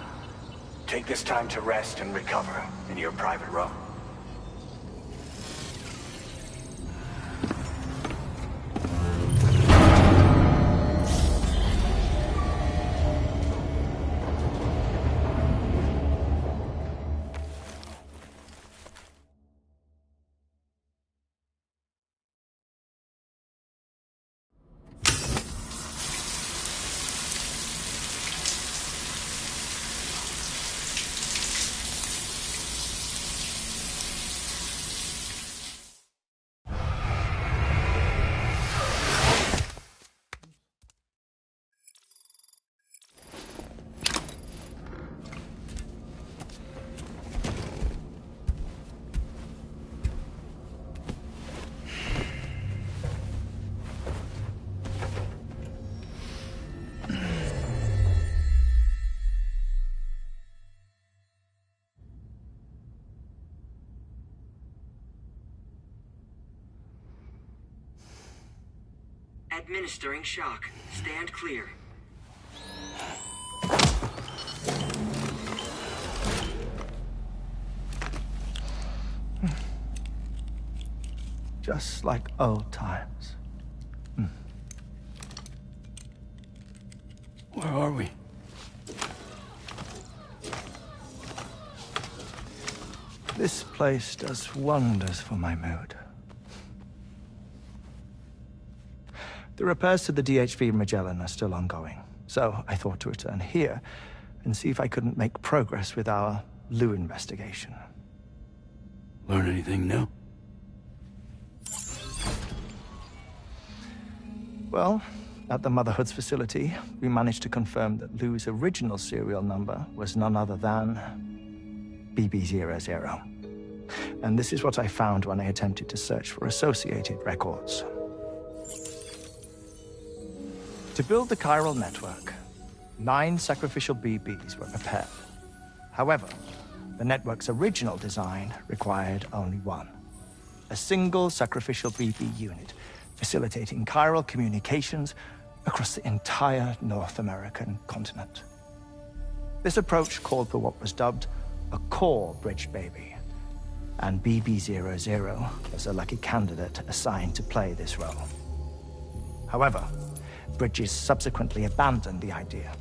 [SPEAKER 16] Take this time to rest and recover in your private room.
[SPEAKER 17] Administering shock. Stand clear.
[SPEAKER 1] Just like old times.
[SPEAKER 2] Where are we?
[SPEAKER 1] This place does wonders for my mood. The repairs to the DHV Magellan are still ongoing, so I thought to return here and see if I couldn't make progress with our Lou investigation.
[SPEAKER 2] Learn anything new?
[SPEAKER 1] Well, at the Motherhood's facility, we managed to confirm that Lou's original serial number was none other than BB00. And this is what I found when I attempted to search for associated records. To build the chiral network, 9 sacrificial BBs were prepared. However, the network's original design required only 1. A single sacrificial BB unit, facilitating chiral communications across the entire North American continent. This approach called for what was dubbed a core bridge baby, and BB00 was a lucky candidate assigned to play this role. However, Bridges subsequently abandoned the idea,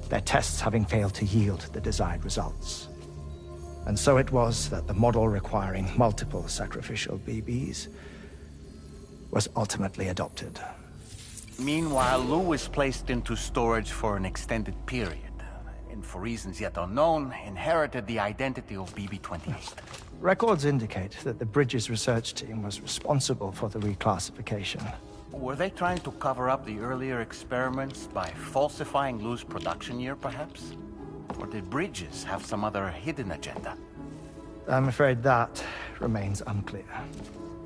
[SPEAKER 1] their tests having failed to yield the desired results. And so it was that the model requiring multiple sacrificial BBs was ultimately adopted.
[SPEAKER 18] Meanwhile, Lou was placed into storage for an extended period, and for reasons yet unknown, inherited the identity of BB-28.
[SPEAKER 1] Records indicate that the Bridges research team was responsible for the reclassification.
[SPEAKER 18] Were they trying to cover up the earlier experiments by falsifying Lou's production year, perhaps? Or did Bridges have some other hidden agenda?
[SPEAKER 1] I'm afraid that remains unclear.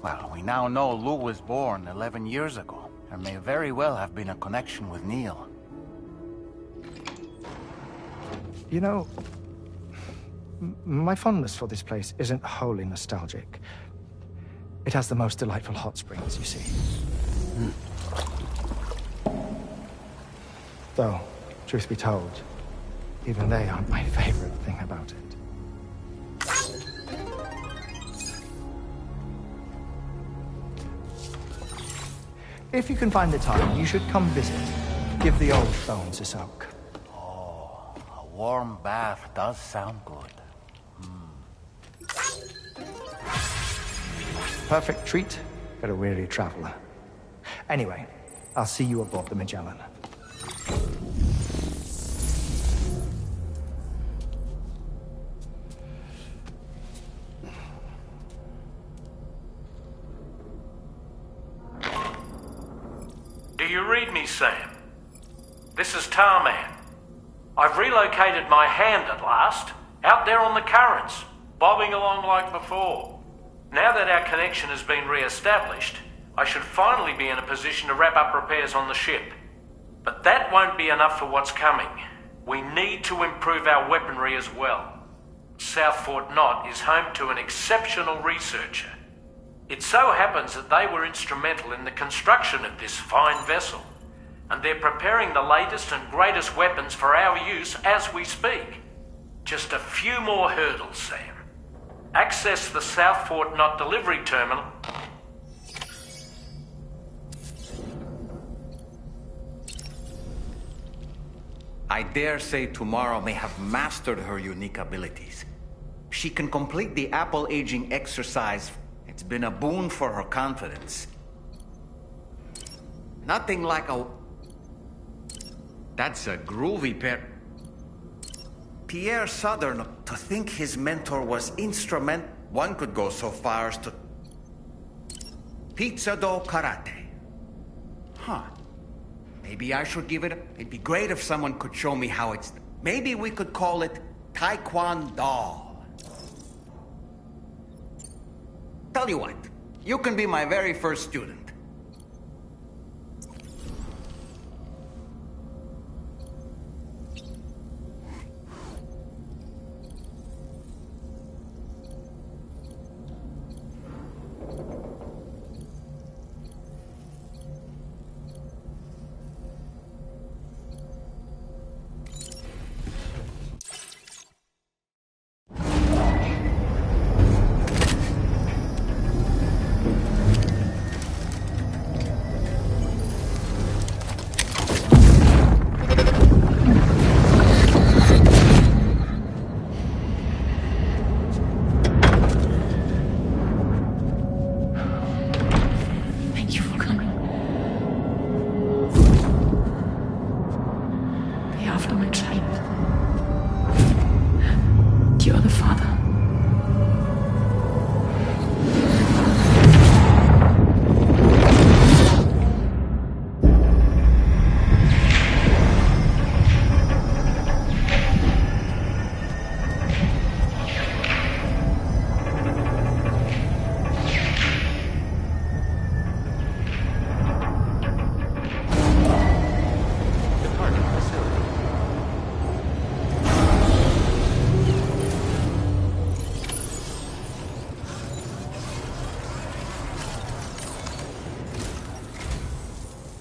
[SPEAKER 18] Well, we now know Lou was born 11 years ago. There may very well have been a connection with Neil.
[SPEAKER 1] You know, my fondness for this place isn't wholly nostalgic. It has the most delightful hot springs, you see. Though, truth be told, even they aren't my favorite thing about it. If you can find the time, you should come visit. Give the old bones a soak.
[SPEAKER 18] Oh, a warm bath does sound good.
[SPEAKER 1] Perfect treat for a weary traveler. Anyway, I'll see you aboard the Magellan.
[SPEAKER 3] Do you read me, Sam? This is Tarman. I've relocated my hand at last, out there on the currents, bobbing along like before. Now that our connection has been re-established, I should finally be in a position to wrap up repairs on the ship. But that won't be enough for what's coming. We need to improve our weaponry as well. South Fort Knot is home to an exceptional researcher. It so happens that they were instrumental in the construction of this fine vessel, and they're preparing the latest and greatest weapons for our use as we speak. Just a few more hurdles, Sam. Access the South Fort Knot delivery terminal.
[SPEAKER 19] I dare say Tomorrow may have mastered her unique abilities. She can complete the apple aging exercise. It's been a boon for her confidence. Nothing like a... That's a groovy pair. Pierre Southern, to think his mentor was one could go so far as to... Pizza do karate. Huh. Maybe I should give it It'd be great if someone could show me how it's... Maybe we could call it Taekwondo. Tell you what, you can be my very first student.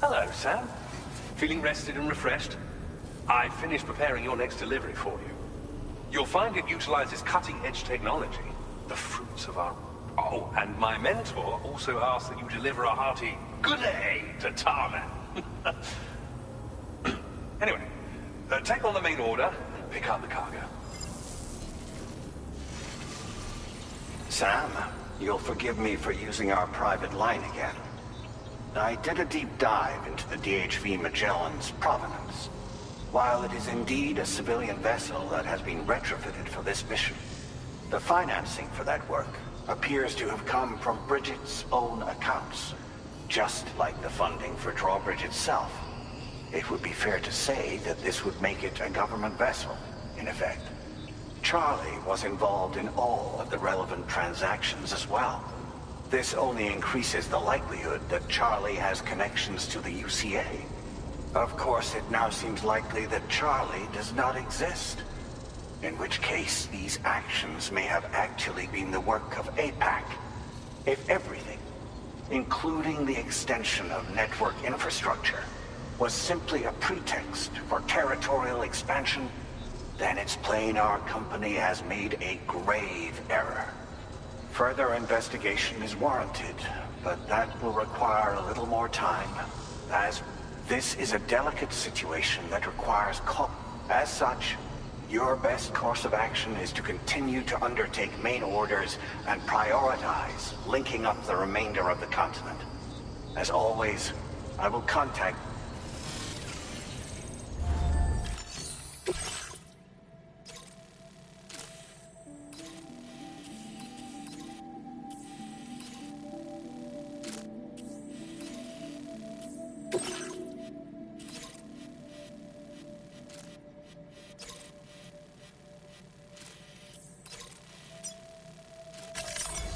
[SPEAKER 20] Hello, Sam. Feeling rested and refreshed? I finished preparing your next delivery for you. You'll find it utilizes cutting-edge technology, the fruits of our... Oh, and my mentor also asked that you deliver a hearty good day to Tarman. Anyway, take on the main order, pick up the cargo.
[SPEAKER 16] Sam, you'll forgive me for using our private line again. I did a deep dive into the DHV Magellan's provenance. While it is indeed a civilian vessel that has been retrofitted for this mission, the financing for that work appears to have come from Bridget's own accounts, just like the funding for Drawbridge itself. It would be fair to say that this would make it a government vessel, in effect. Charlie was involved in all of the relevant transactions as well. This only increases the likelihood that Charlie has connections to the UCA. Of course, it now seems likely that Charlie does not exist. In which case, these actions may have actually been the work of APAC. If everything, including the extension of network infrastructure, was simply a pretext for territorial expansion, then it's plain our company has made a grave error. Further investigation is warranted, but that will require a little more time, as this is a delicate situation that requires As such, your best course of action is to continue to undertake main orders and prioritize linking up the remainder of the continent. As always, I will contact...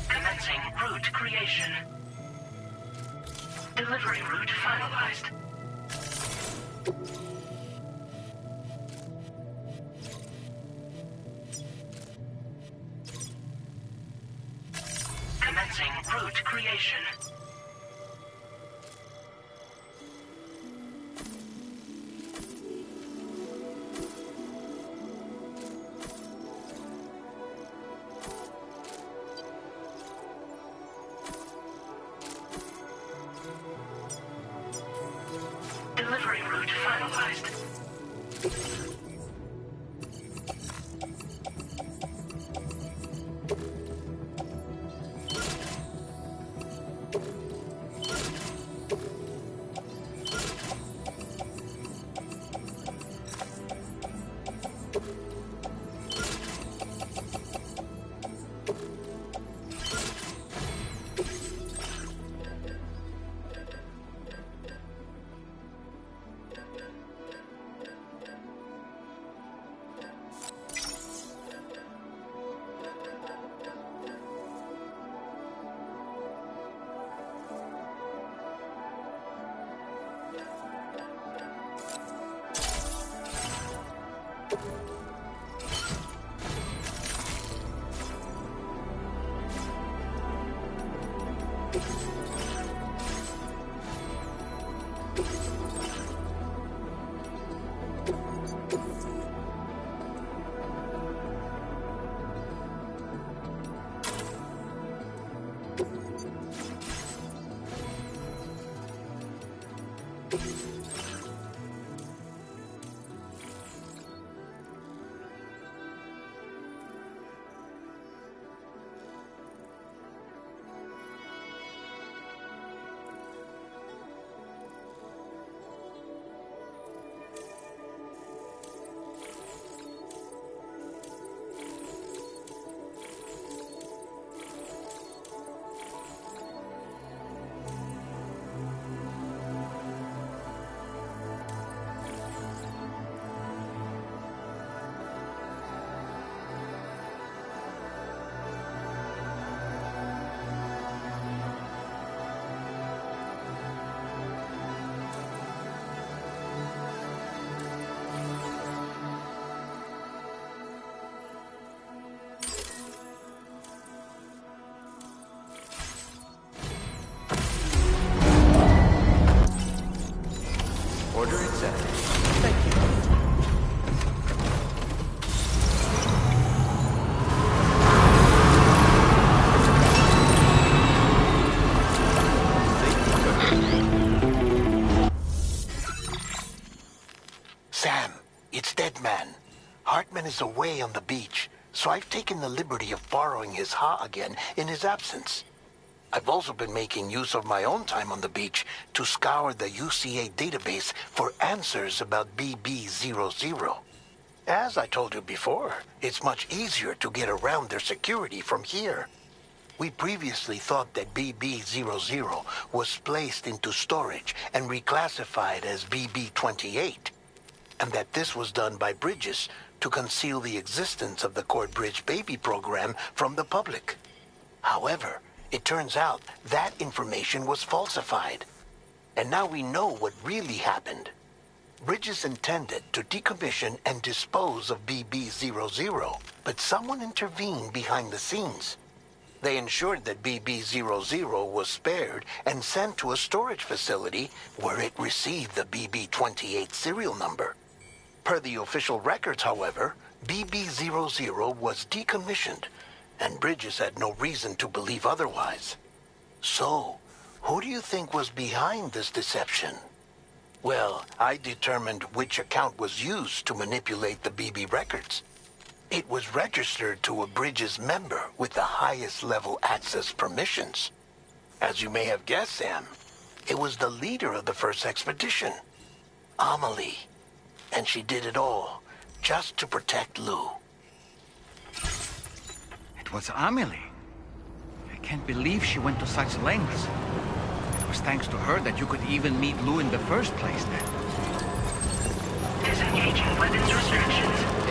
[SPEAKER 12] Commencing route creation. Delivery route finalized. Commencing route creation. Delivery route finalized.
[SPEAKER 21] Chairman is away on the beach, so I've taken the liberty of borrowing his Ha again in his absence. I've also been making use of my own time on the beach to scour the UCA database for answers about BB-00. As I told you before, it's much easier to get around their security from here. We previously thought that BB-00 was placed into storage and reclassified as BB-28, and that this was done by Bridges to conceal the existence of the Court Bridge baby program from the public. However, it turns out that information was falsified. And now we know what really happened. Bridges intended to decommission and dispose of BB-00, but someone intervened behind the scenes. They ensured that BB-00 was spared and sent to a storage facility where it received the BB-28 serial number. Per the official records, however, BB-00 was decommissioned, and Bridges had no reason to believe otherwise. So, who do you think was behind this deception? Well, I determined which account was used to manipulate the BB records. It was registered to a Bridges member with the highest level access permissions. As you may have guessed, Sam, it was the leader of the first expedition, Amelie. And she did it all just to protect Lou.
[SPEAKER 19] It was Amelie. I can't believe she went to such lengths. It was thanks to her that you could even meet Lou in the first place then.
[SPEAKER 12] Disengaging weapons restrictions.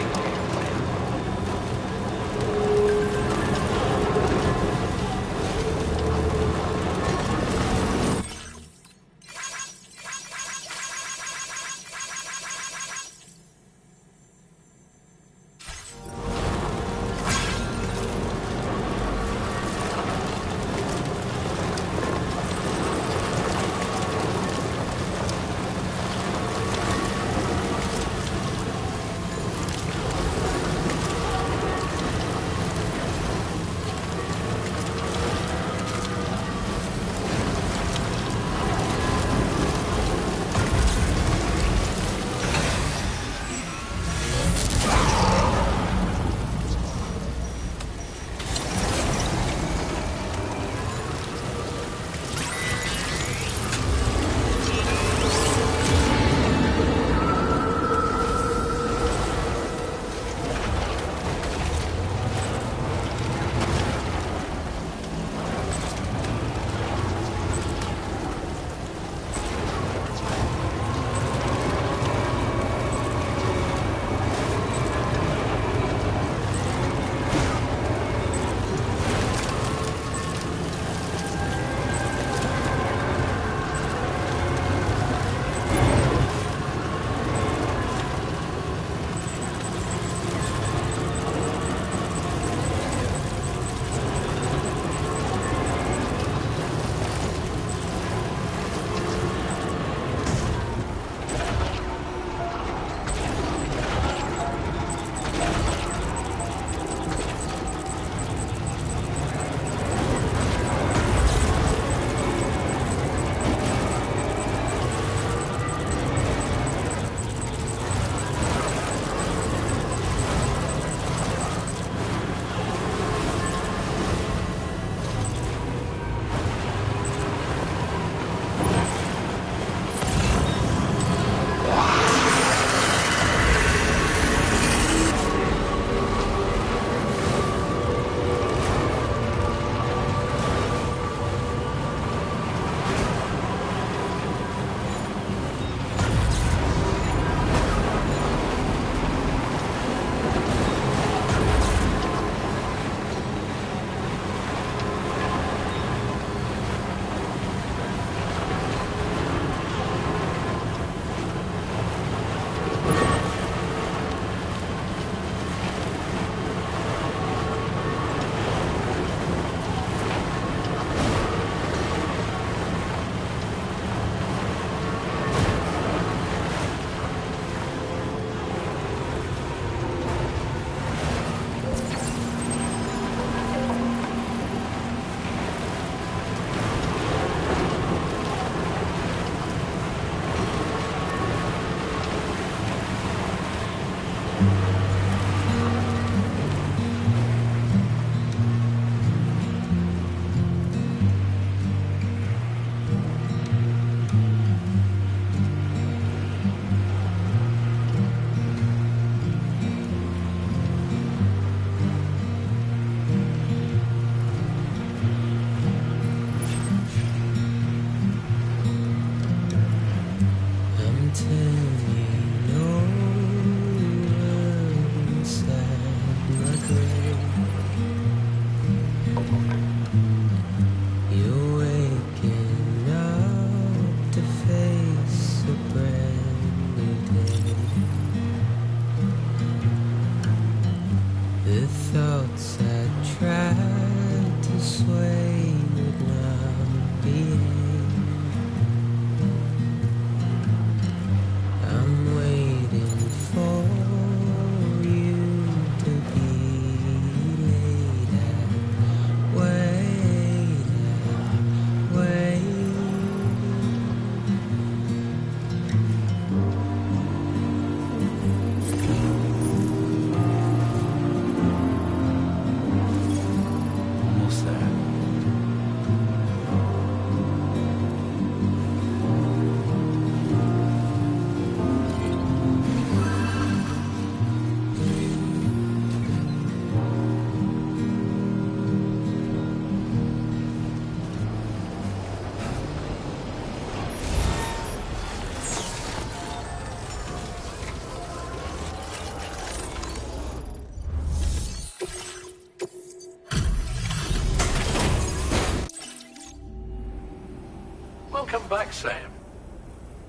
[SPEAKER 3] Welcome back, Sam.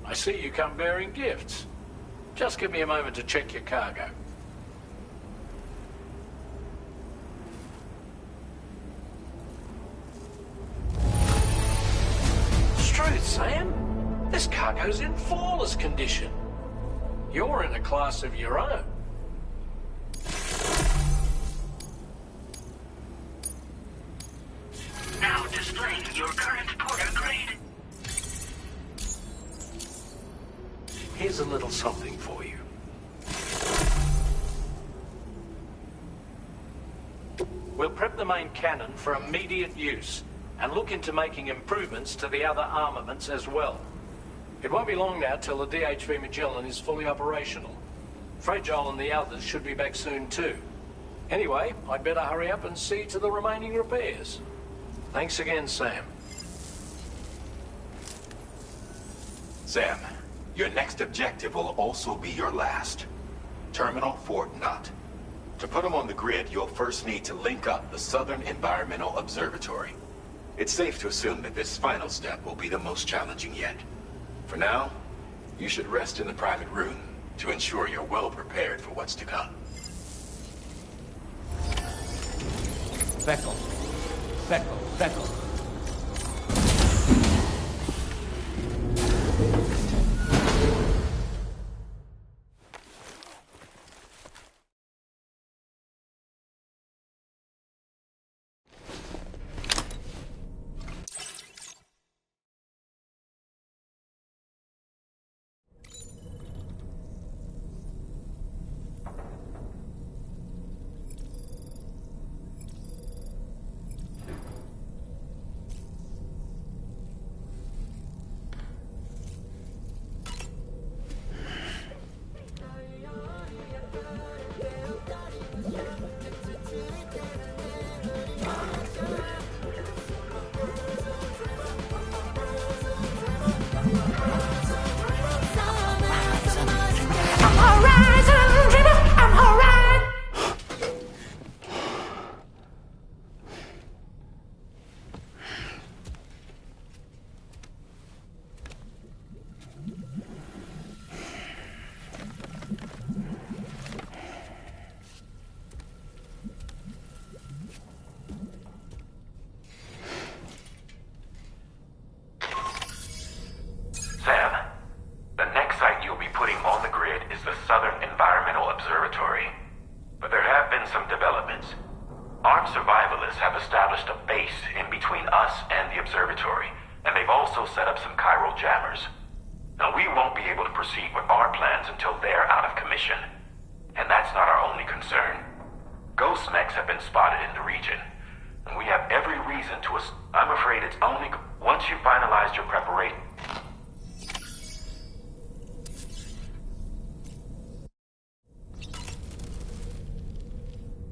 [SPEAKER 3] I see you come bearing gifts. Just give me a moment to check your cargo. Truth, Sam. This cargo's in flawless condition. You're in a class of your own.
[SPEAKER 12] Now displaying your current porter grade.
[SPEAKER 3] Here's a little something for you. We'll prep the main cannon for immediate use and look into making improvements to the other armaments as well. It won't be long now till the DHV Magellan is fully operational. Fragile and the others should be back soon too. Anyway, I'd better hurry up and see to the remaining repairs. Thanks again, Sam.
[SPEAKER 6] Sam, your next objective will also be your last. Terminal Fort Knott. To put them on the grid, you'll first need to link up the Southern Environmental Observatory. It's safe to assume that this final step will be the most challenging yet. For now, you should rest in the private room to ensure you're well prepared for what's to come.
[SPEAKER 13] Feckle. Feckle. Feckle.
[SPEAKER 15] Sam, the next site you'll be putting on the grid is the Southern Environmental Observatory. But there have been some developments. Armed survivalists have established a base in between us and the observatory, and they've also set up some chiral jammers. Now, we won't be able to proceed with our plans until they're out of commission. And that's not our only concern. Ghost mechs have been spotted in the region, and we have every reason to I'm afraid it's only once you finalize your preparation.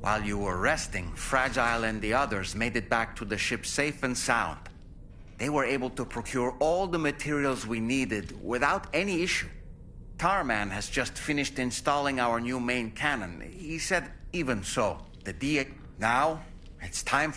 [SPEAKER 19] While you were resting, Fragile and the others made it back to the ship safe and sound. They were able to procure all the materials we needed without any issue. Tarman has just finished installing our new main cannon. He said even so, the DA... Now, it's time...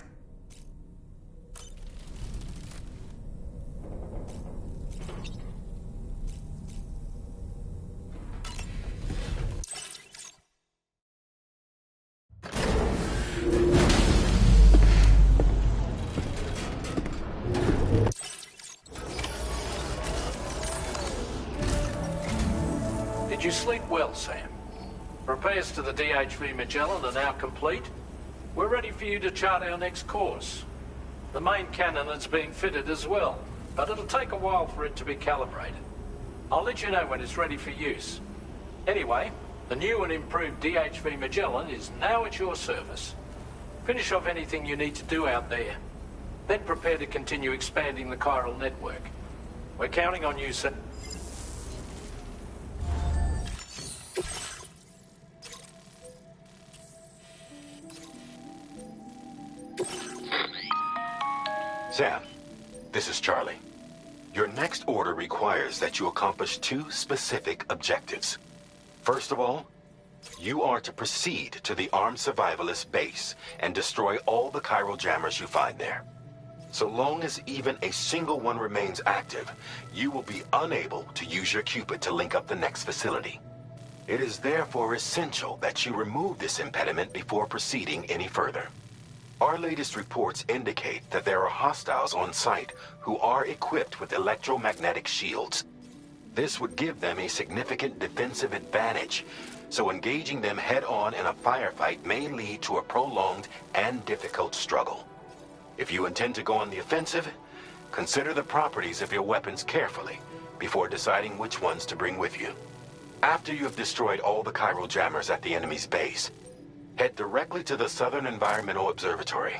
[SPEAKER 3] Did you sleep well, Sam? Repairs to the DHV Magellan are now complete. We're ready for you to chart our next course. The main cannon is being fitted as well, but it'll take a while for it to be calibrated. I'll let you know when it's ready for use. Anyway, the new and improved DHV Magellan is now at your service. Finish off anything you need to do out there. Then prepare to continue expanding the chiral network. We're counting on you, sir.
[SPEAKER 6] Sam, this is Charlie. Your next order requires that you accomplish two specific objectives. First of all, you are to proceed to the armed survivalist base and destroy all the chiral jammers you find there. So long as even a single one remains active, you will be unable to use your Cupid to link up the next facility. It is therefore essential that you remove this impediment before proceeding any further. Our latest reports indicate that there are hostiles on site who are equipped with electromagnetic shields. This would give them a significant defensive advantage, so engaging them head-on in a firefight may lead to a prolonged and difficult struggle. If you intend to go on the offensive, consider the properties of your weapons carefully before deciding which ones to bring with you. After you have destroyed all the chiral jammers at the enemy's base, head directly to the Southern Environmental Observatory.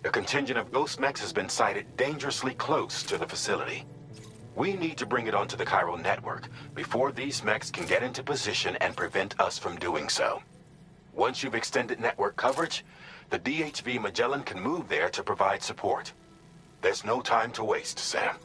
[SPEAKER 6] A contingent of ghost mechs has been sighted dangerously close to the facility. We need to bring it onto the chiral network before these mechs can get into position and prevent us from doing so. Once you've extended network coverage, the DHV Magellan can move there to provide support. There's no time to waste, Sam.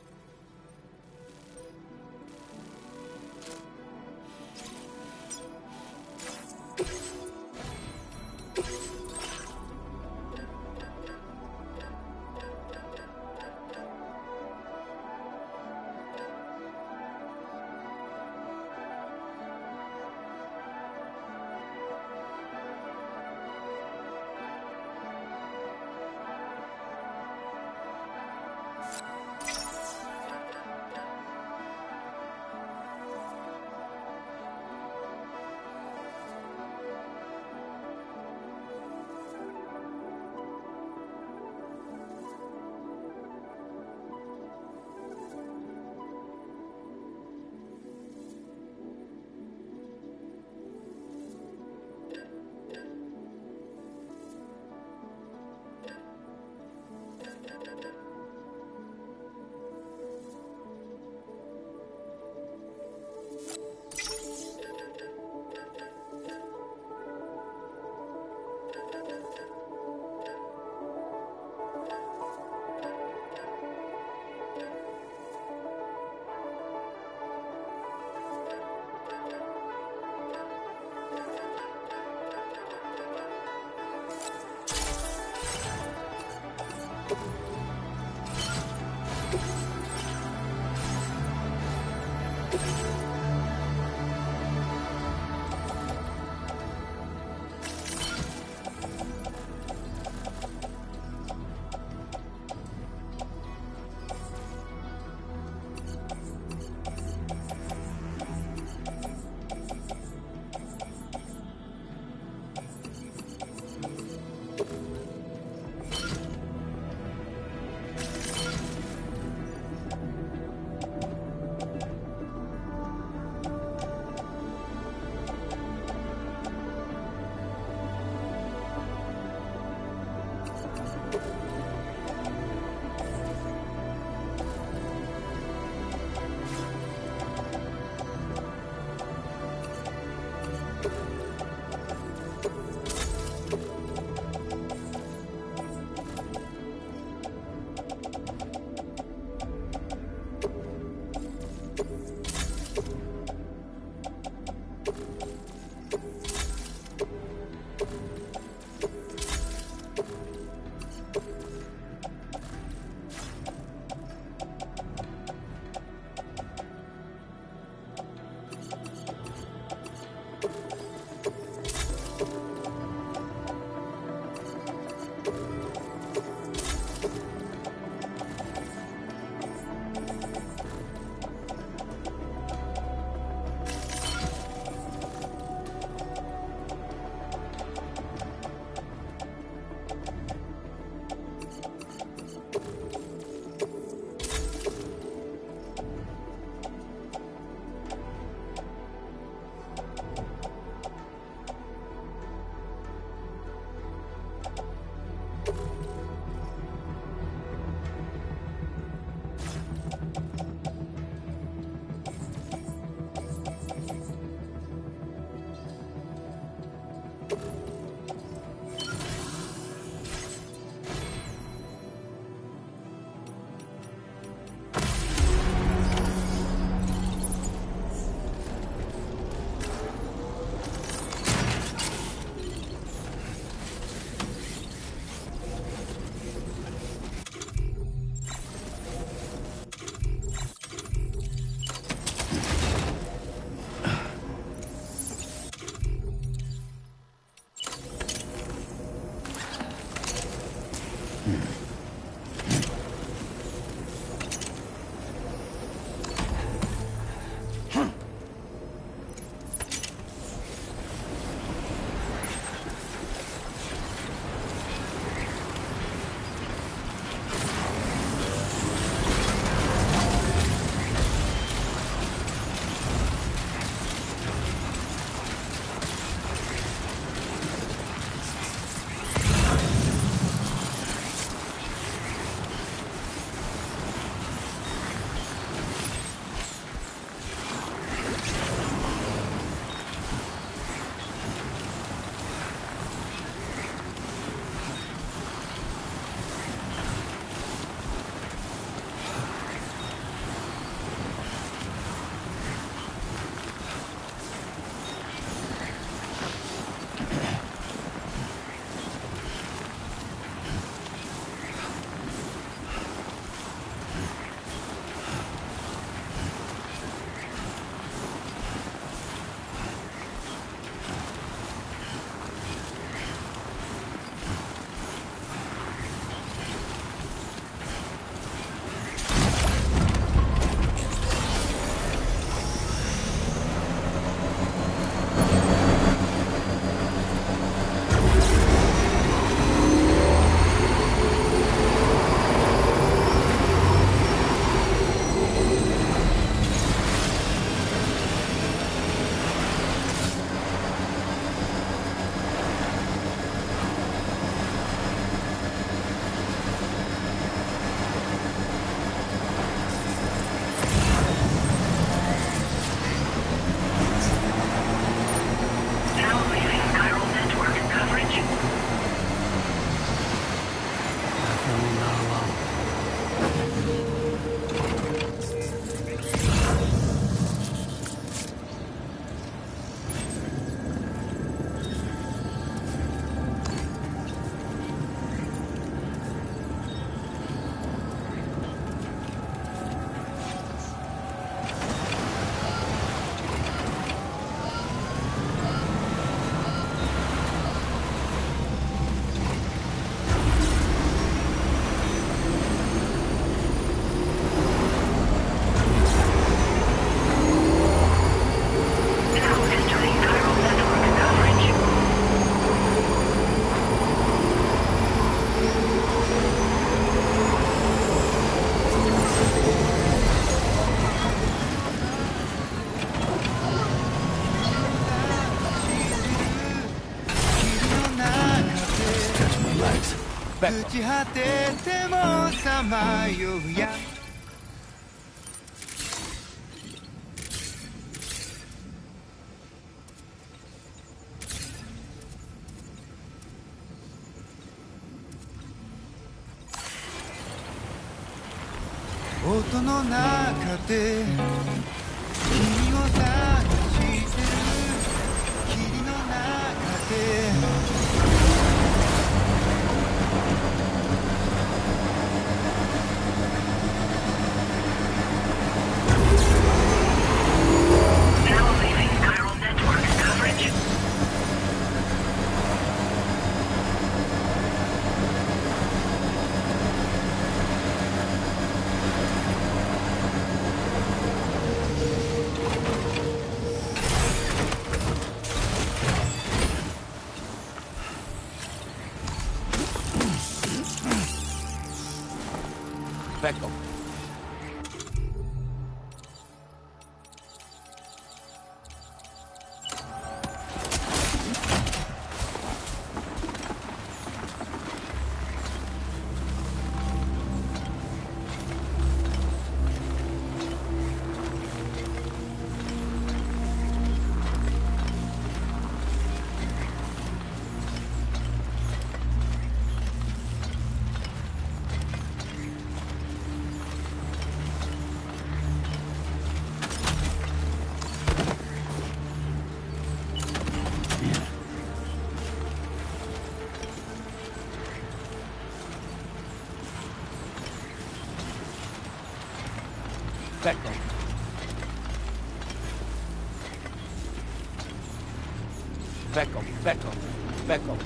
[SPEAKER 9] 朽ち果ててもさまようや音の中で君を探してる霧の中で
[SPEAKER 12] Now leaving chiral network coverage.
[SPEAKER 13] Becco. Becco. Becco, Becco, Becco.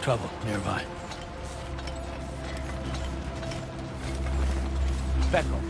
[SPEAKER 3] Trouble nearby.
[SPEAKER 13] Becco.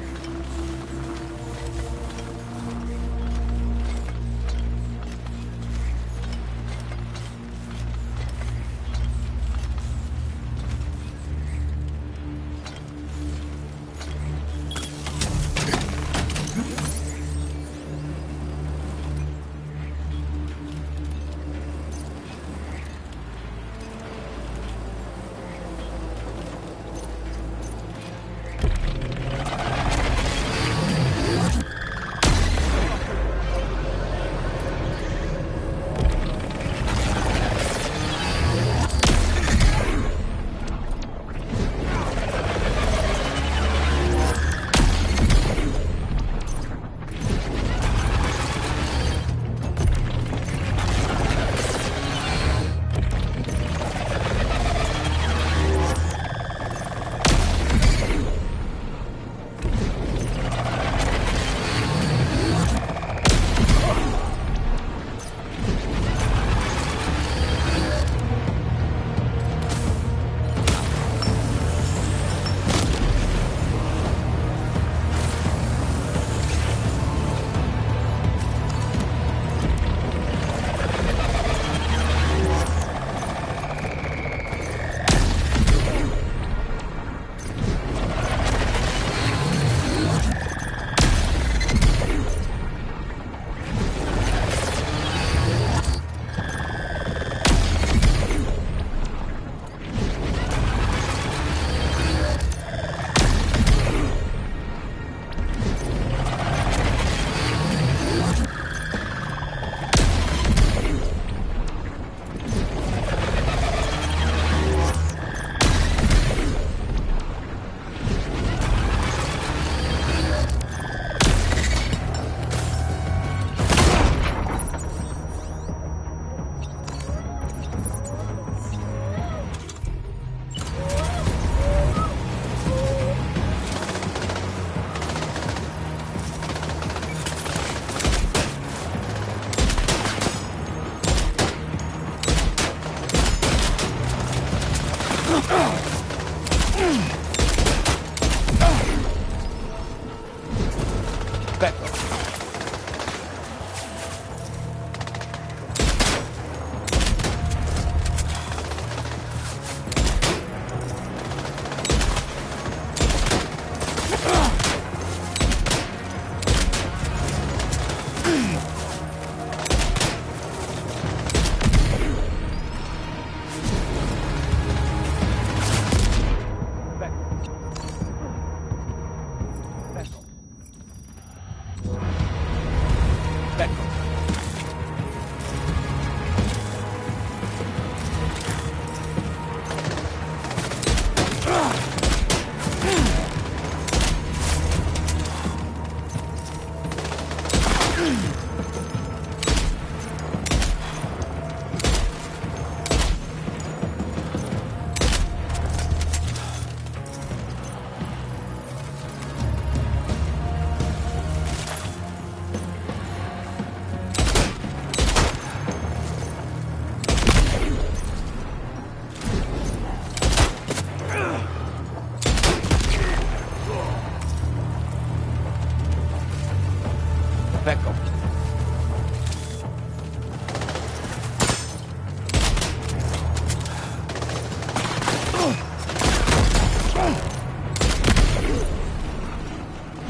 [SPEAKER 13] Back up.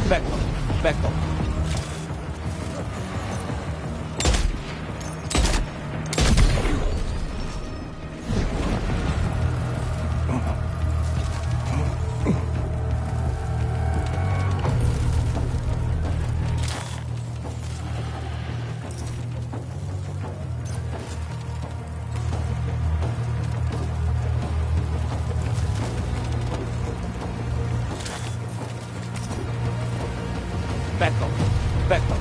[SPEAKER 13] Back up. Back up. Back up. Back up.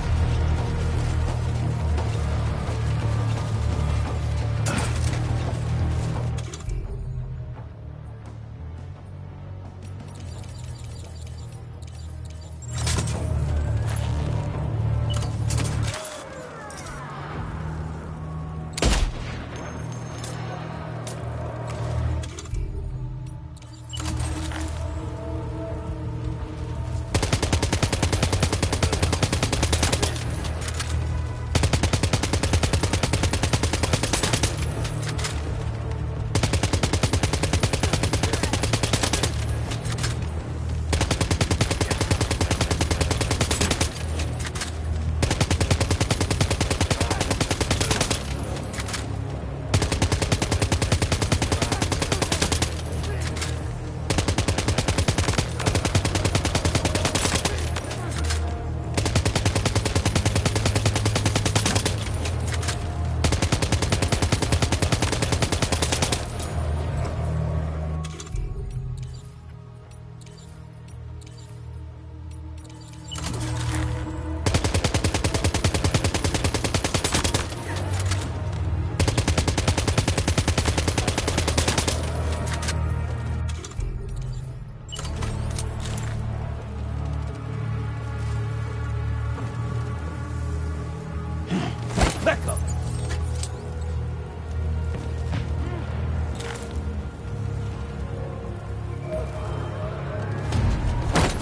[SPEAKER 13] Back up.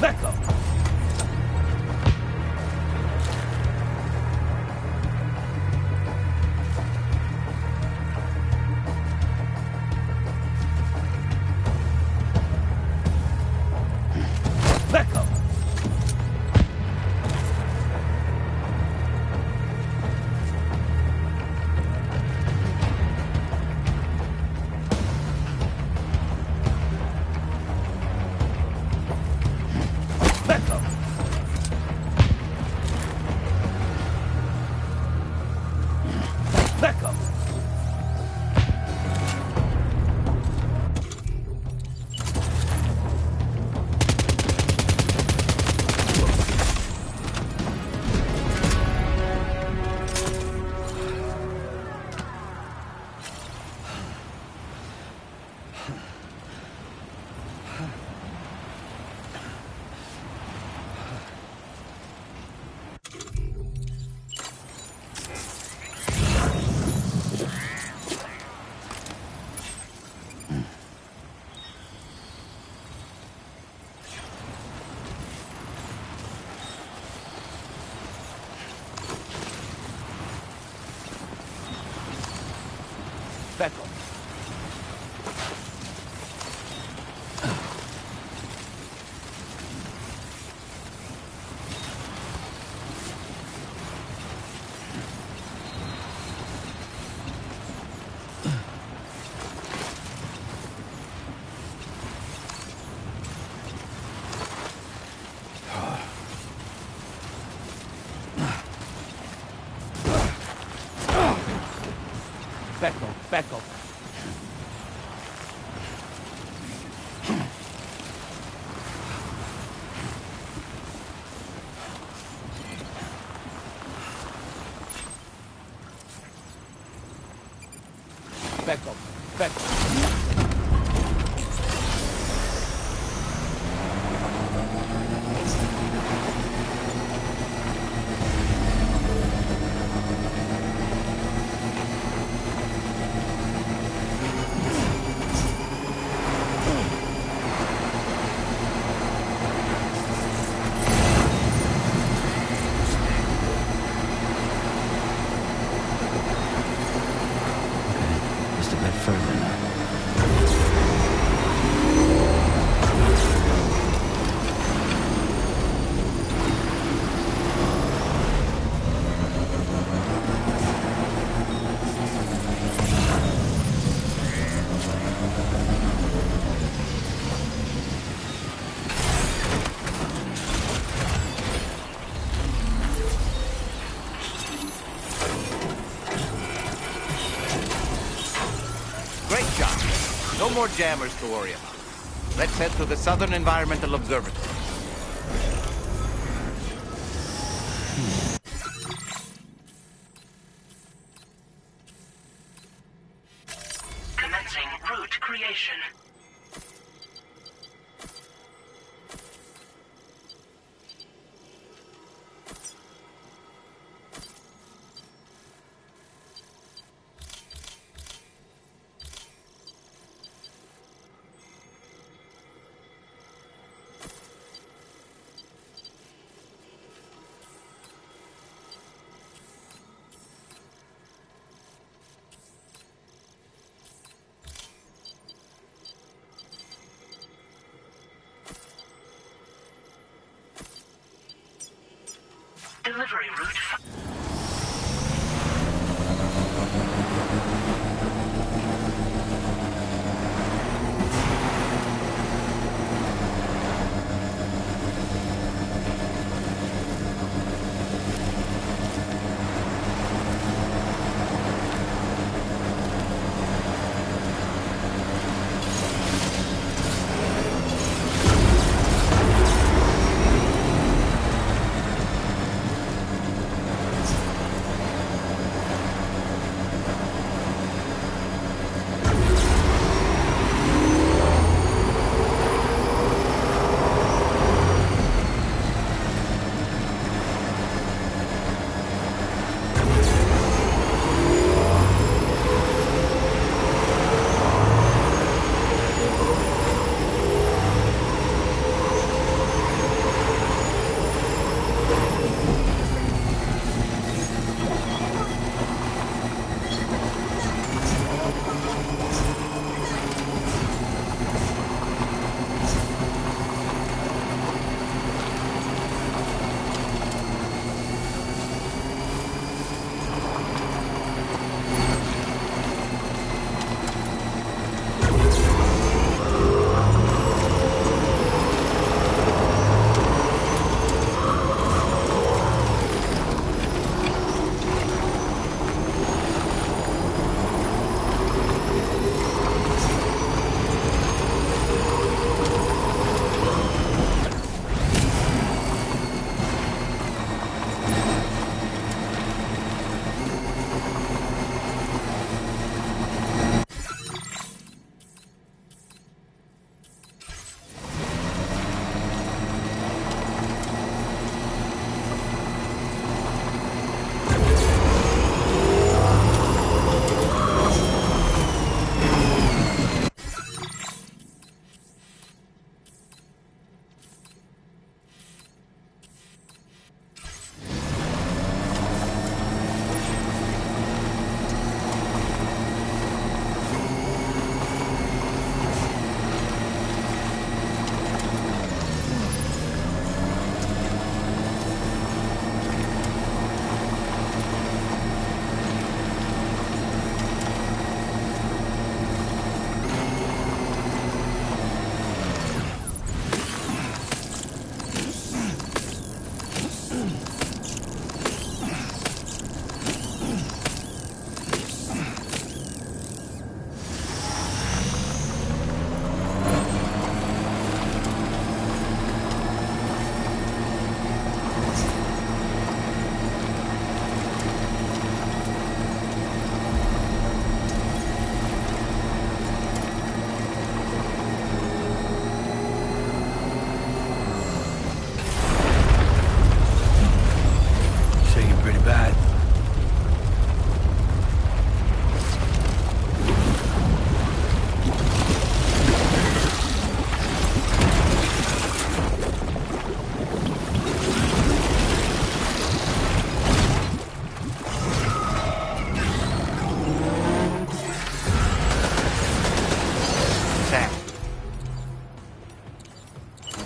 [SPEAKER 13] Back up. Back up. Back up. Back up. Back up. Back up. Back up. Back up. Back up.
[SPEAKER 19] Great job. No more jammers to worry about. Let's head to the Southern Environmental Observatory.
[SPEAKER 12] Commencing route creation. Delivery route.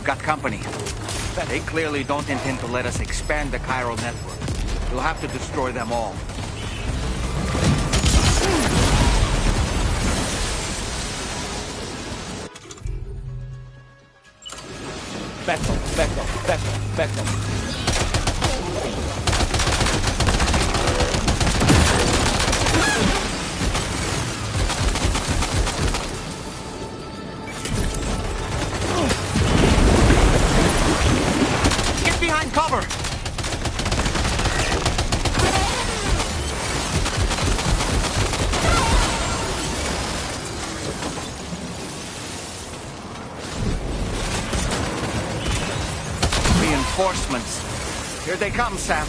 [SPEAKER 19] Got company. They clearly don't intend to let us expand the chiral network. We'll have to destroy them all.
[SPEAKER 13] Back up.
[SPEAKER 19] reinforcements. Here they come, Sam.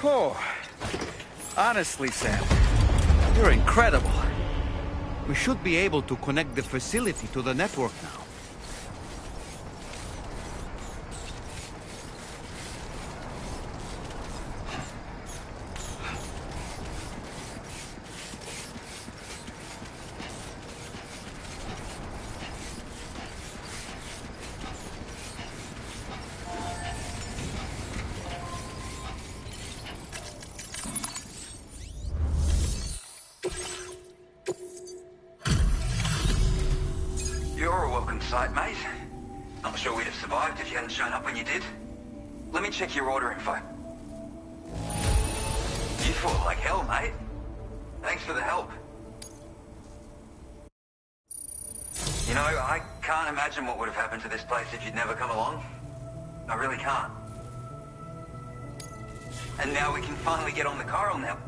[SPEAKER 19] Oh, honestly, Sam, you're incredible. We should be able to connect the facility to the network now.
[SPEAKER 8] You're a welcome sight, mate. Not sure we'd have survived if you hadn't shown up when you did. Let me check your order info. You fought like hell, mate. Thanks for the help. You know, I can't imagine what would have happened to this place if you'd never come along. I really can't. And now we can finally get on the Chiral now.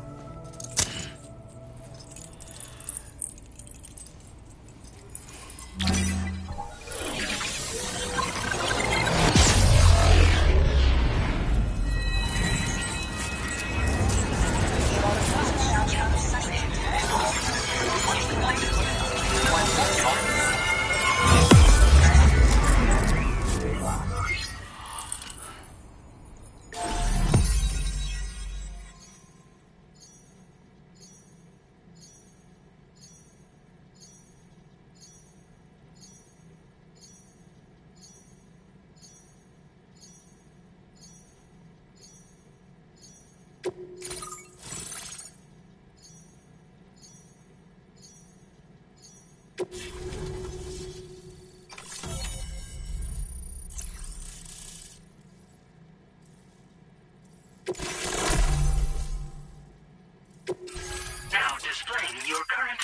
[SPEAKER 12] Now displaying your current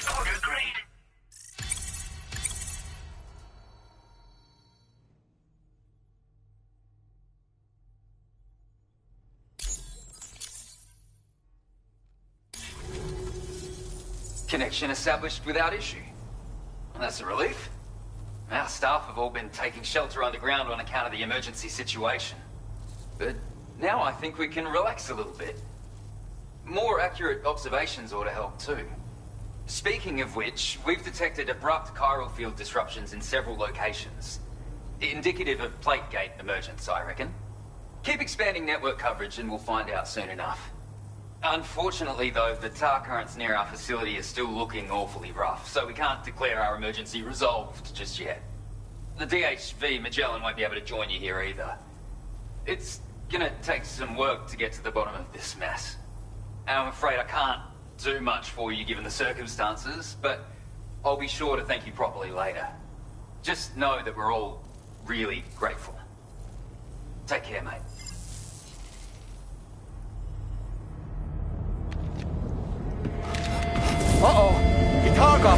[SPEAKER 5] Connection established without issue. Well, that's a relief. Our staff have all been taking shelter underground on account of the emergency situation. But now I think we can relax a little bit. More accurate observations ought to help too. Speaking of which, we've detected abrupt chiral field disruptions in several locations. Indicative of plate gate emergence, I reckon. Keep expanding network coverage and we'll find out soon enough. Unfortunately, though, the tar currents near our facility are still looking awfully rough, so we can't declare our emergency resolved just yet. The DHV Magellan won't be able to join you here either. It's gonna take some work to get to the bottom of this mess. And I'm afraid I can't do much for you given the circumstances, but I'll be sure to thank you properly later. Just know that we're all really grateful. Take care, mate.
[SPEAKER 13] Uh-oh! Ikarga!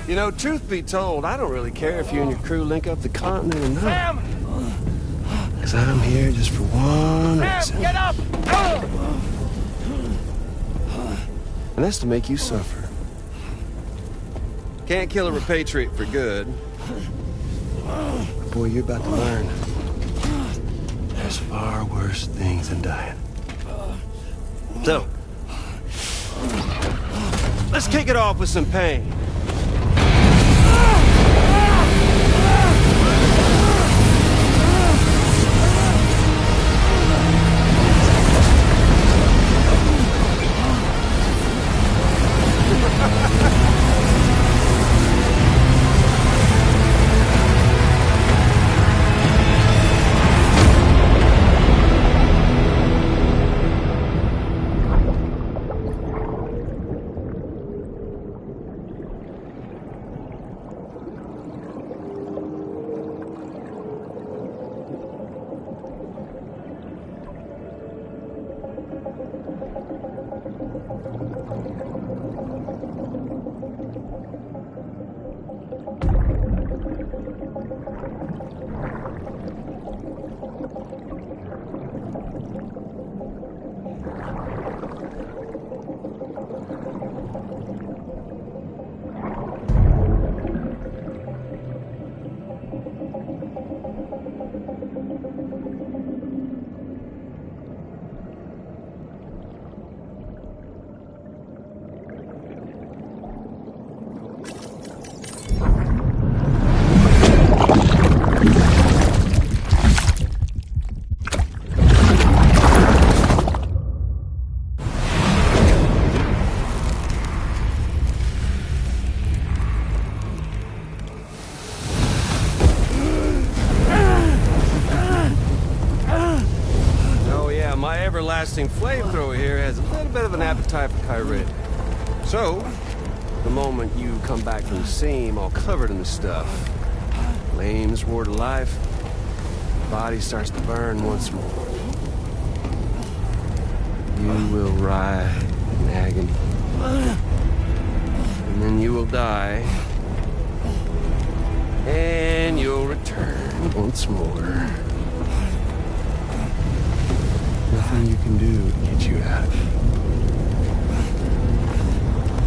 [SPEAKER 22] You know, truth be told, I don't really care if you and your crew link up the continent or not.
[SPEAKER 13] Sam!
[SPEAKER 22] Because I'm here just for one reason.
[SPEAKER 13] Get up!
[SPEAKER 22] And that's to make you suffer. Can't kill a repatriate for good. But boy, you're about to learn. There's far worse things than dying. So, let's kick it off with some pain. Everlasting flamethrower here has a little bit of an appetite for Kyrie. So, the moment you come back from the seam all covered in the stuff, flames roar to life, the body starts to burn once more. You will writhe in agony. And then you will die. And you'll return once more. Nothing you can do to get you out of it.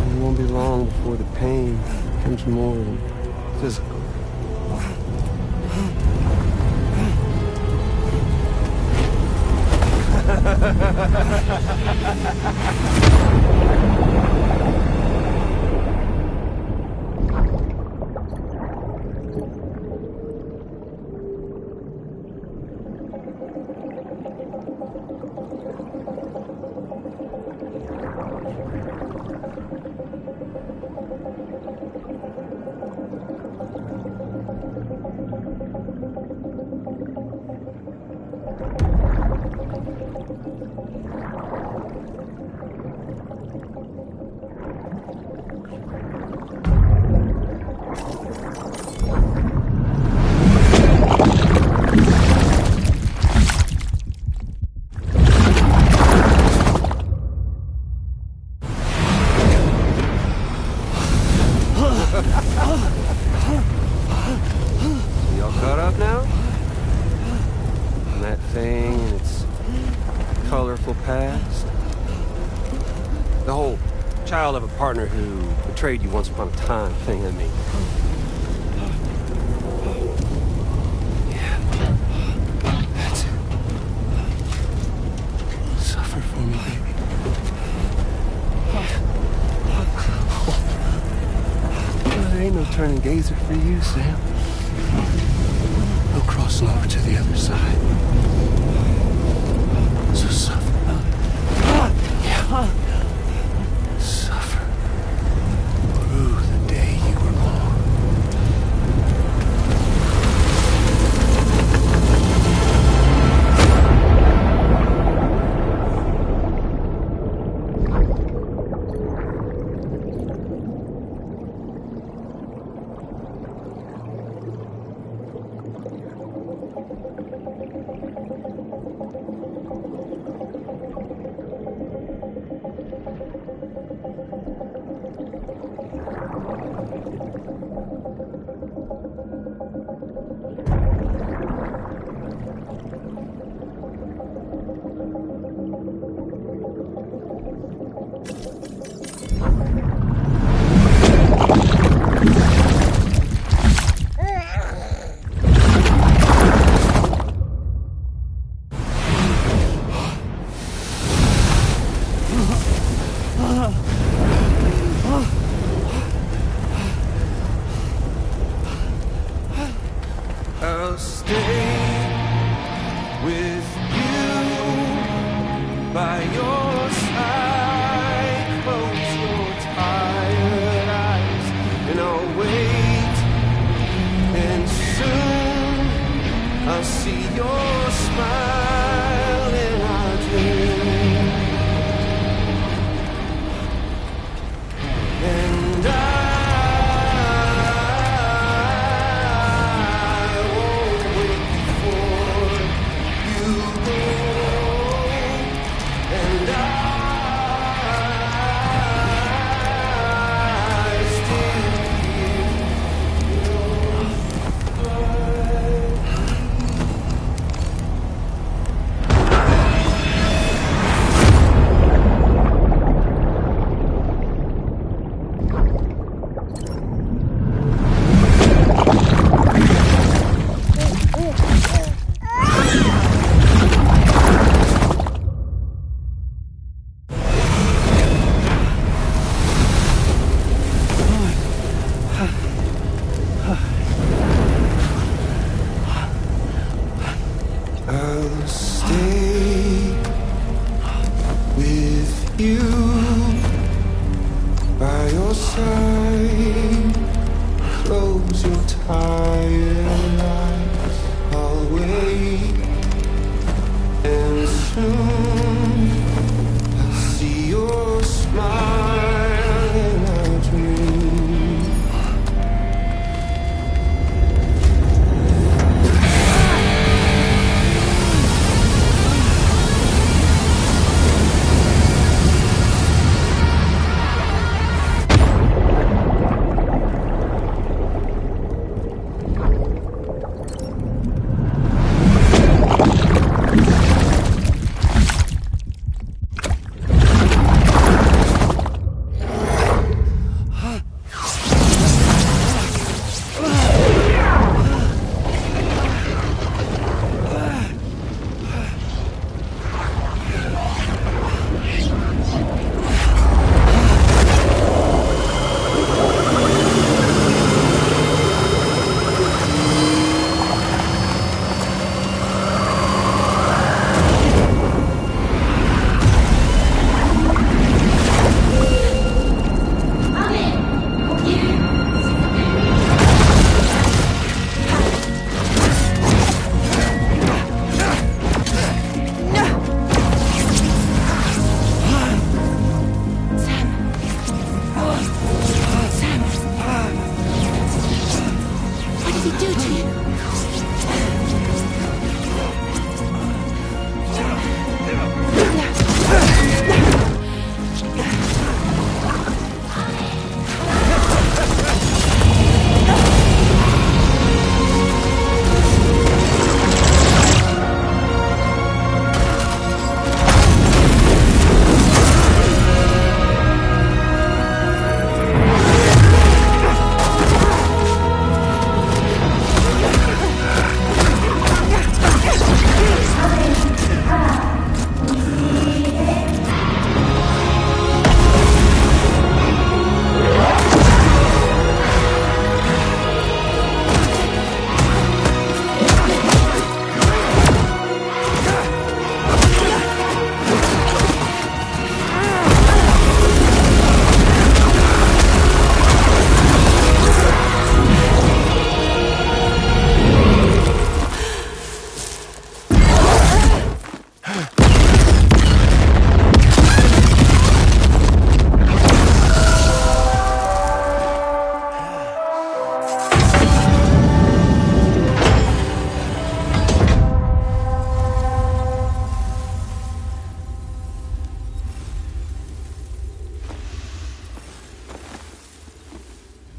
[SPEAKER 22] And it won't be long before the pain becomes more physical. Y'all caught up now? And that thing and its colorful past? The whole child of a partner who betrayed you once upon a time thing, I mean. Yeah. That's it. Suffer for me, baby. Well, there ain't no turning gazer for you, Sam. No crossing over to the other side. So suffer. Yeah. Suffer through the day you were born. I'll stay with you by your side. Close your tired eyes and I'll wait. And soon I'll see your smile in our dream. And I won't wait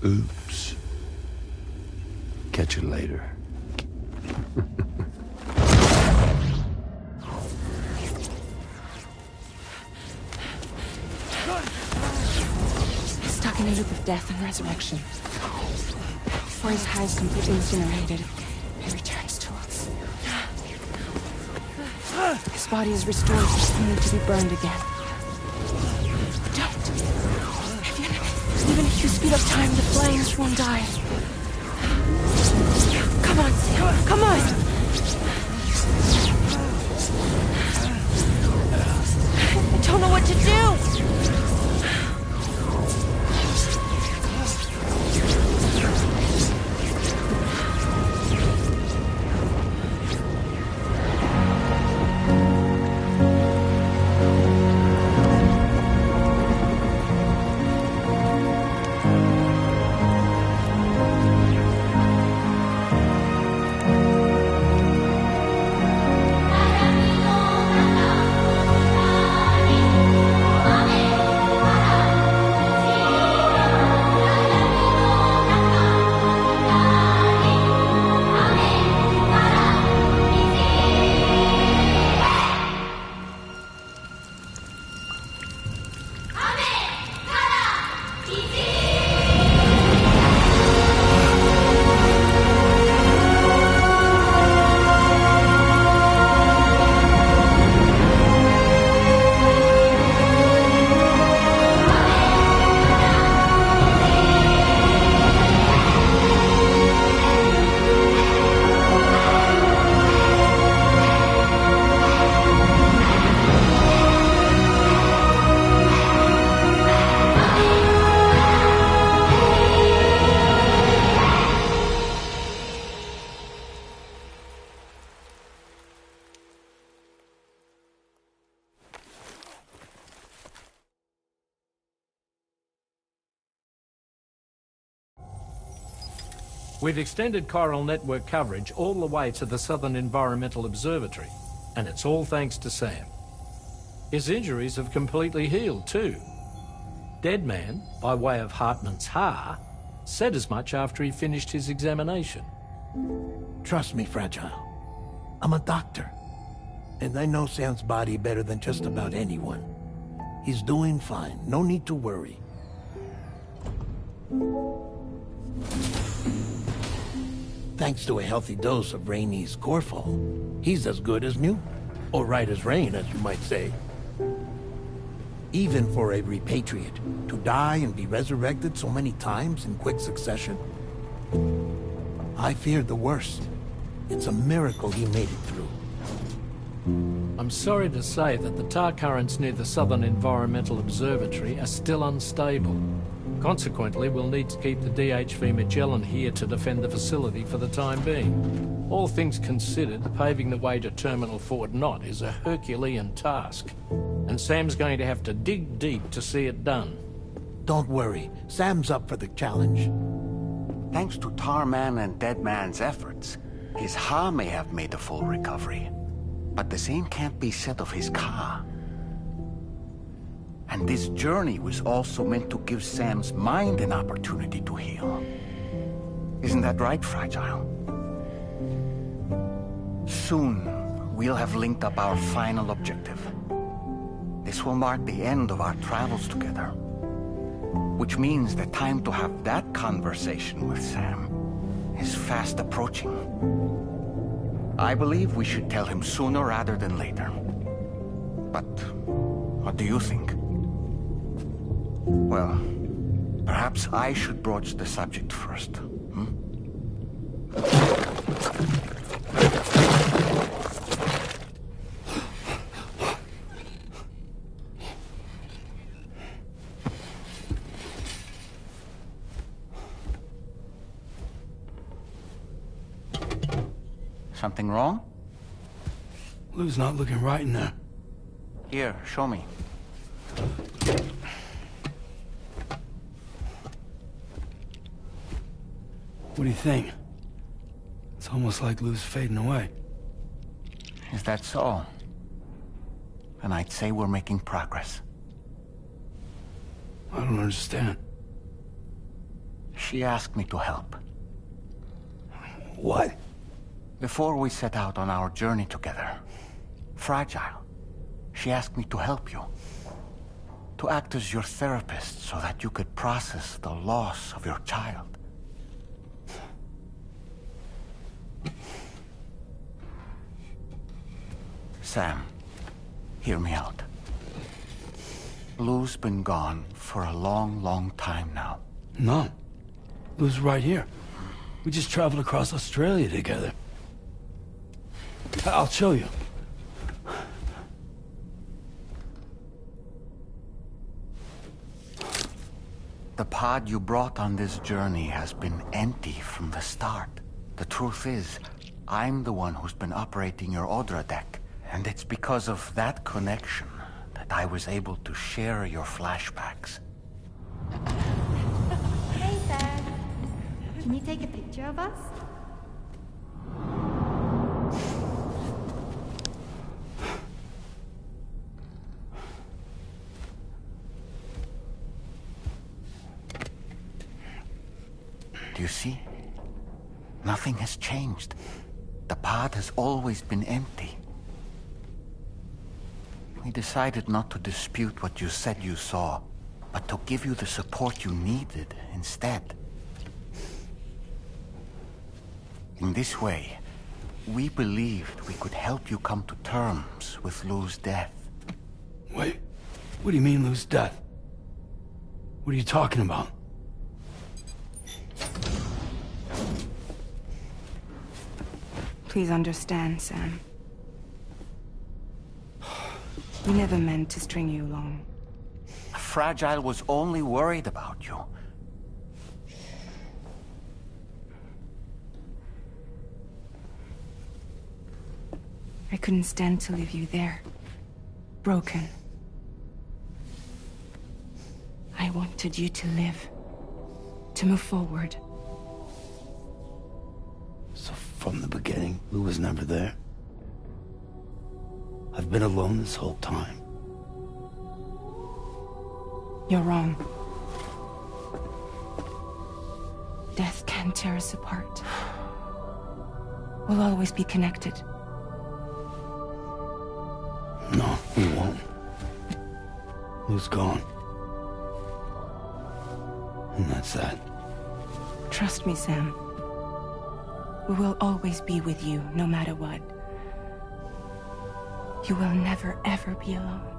[SPEAKER 2] Oops. Catch you later.
[SPEAKER 4] Stuck in a loop of death and resurrection. Before his high is completely incinerated, he returns to us. His body is restored, only to be burned again. Don't! Even if you speed up time, the flames won't die. Come on, Sam, come on! I don't know what to do!
[SPEAKER 3] We've extended chiral network coverage all the way to the Southern Environmental Observatory, and it's all thanks to Sam. His injuries have completely healed too. Deadman, by way of Hartman's Ha, said as much after he finished his examination.
[SPEAKER 21] Trust me, Fragile. I'm a doctor, and I know Sam's body better than just about anyone. He's doing fine. No need to worry. Thanks to a healthy dose of Rainey's Corfol, he's as good as new. Or right as rain, as you might say. Even for a repatriate, to die and be resurrected so many times in quick succession. I feared the worst. It's a miracle he made it through.
[SPEAKER 3] I'm sorry to say that the tar currents near the Southern Environmental Observatory are still unstable. Consequently, we'll need to keep the DHV Magellan here to defend the facility for the time being. All things considered, paving the way to Terminal Fort Knott is a Herculean task, and Sam's going to have to dig deep to see it done.
[SPEAKER 21] Don't worry, Sam's up for the challenge.
[SPEAKER 18] Thanks to Tarman and Deadman's efforts, his Ha may have made a full recovery. But the same can't be said of his Ka. And this journey was also meant to give Sam's mind an opportunity to heal. Isn't that right, Fragile? Soon, we'll have linked up our final objective. This will mark the end of our travels together. Which means the time to have that conversation with Sam is fast approaching. I believe we should tell him sooner rather than later. But what do you think? Well, perhaps I should broach the subject first. Something wrong?
[SPEAKER 2] Lou's not looking right in there.
[SPEAKER 18] Here, show me.
[SPEAKER 2] What do you think? It's almost like Lou's fading away.
[SPEAKER 18] Is that so? Then I'd say we're making progress.
[SPEAKER 2] I don't understand.
[SPEAKER 18] She asked me to help.
[SPEAKER 2] What?
[SPEAKER 18] Before we set out on our journey together, Fragile, she asked me to help you. To act as your therapist so that you could process the loss of your child. Sam, hear me out. Lou's been gone for a long, long time now.
[SPEAKER 2] No. Lou's right here. We just traveled across Australia together. I'll show you.
[SPEAKER 18] The pod you brought on this journey has been empty from the start. The truth is, I'm the one who's been operating your Odra deck, and it's because of that connection that I was able to share your flashbacks.
[SPEAKER 10] Hey, Sam. Can you take a picture of us?
[SPEAKER 18] Do you see? Nothing has changed. The pod has always been empty. We decided not to dispute what you said you saw, but to give you the support you needed instead. In this way, we believed we could help you come to terms with Lou's death.
[SPEAKER 2] Wait, what do you mean Lou's death? What are you talking about?
[SPEAKER 4] Please understand, Sam. We never meant to string you along.
[SPEAKER 18] Fragile was only worried about you.
[SPEAKER 4] I couldn't stand to leave you there. Broken. I wanted you to live. To move forward.
[SPEAKER 2] So from the beginning, Lou was never there? I've been alone this whole time.
[SPEAKER 4] You're wrong. Death can tear us apart. We'll always be connected.
[SPEAKER 2] No, we won't. Lou's gone. And that's that.
[SPEAKER 4] Trust me, Sam. We will always be with you, no matter what. You will never, ever be alone.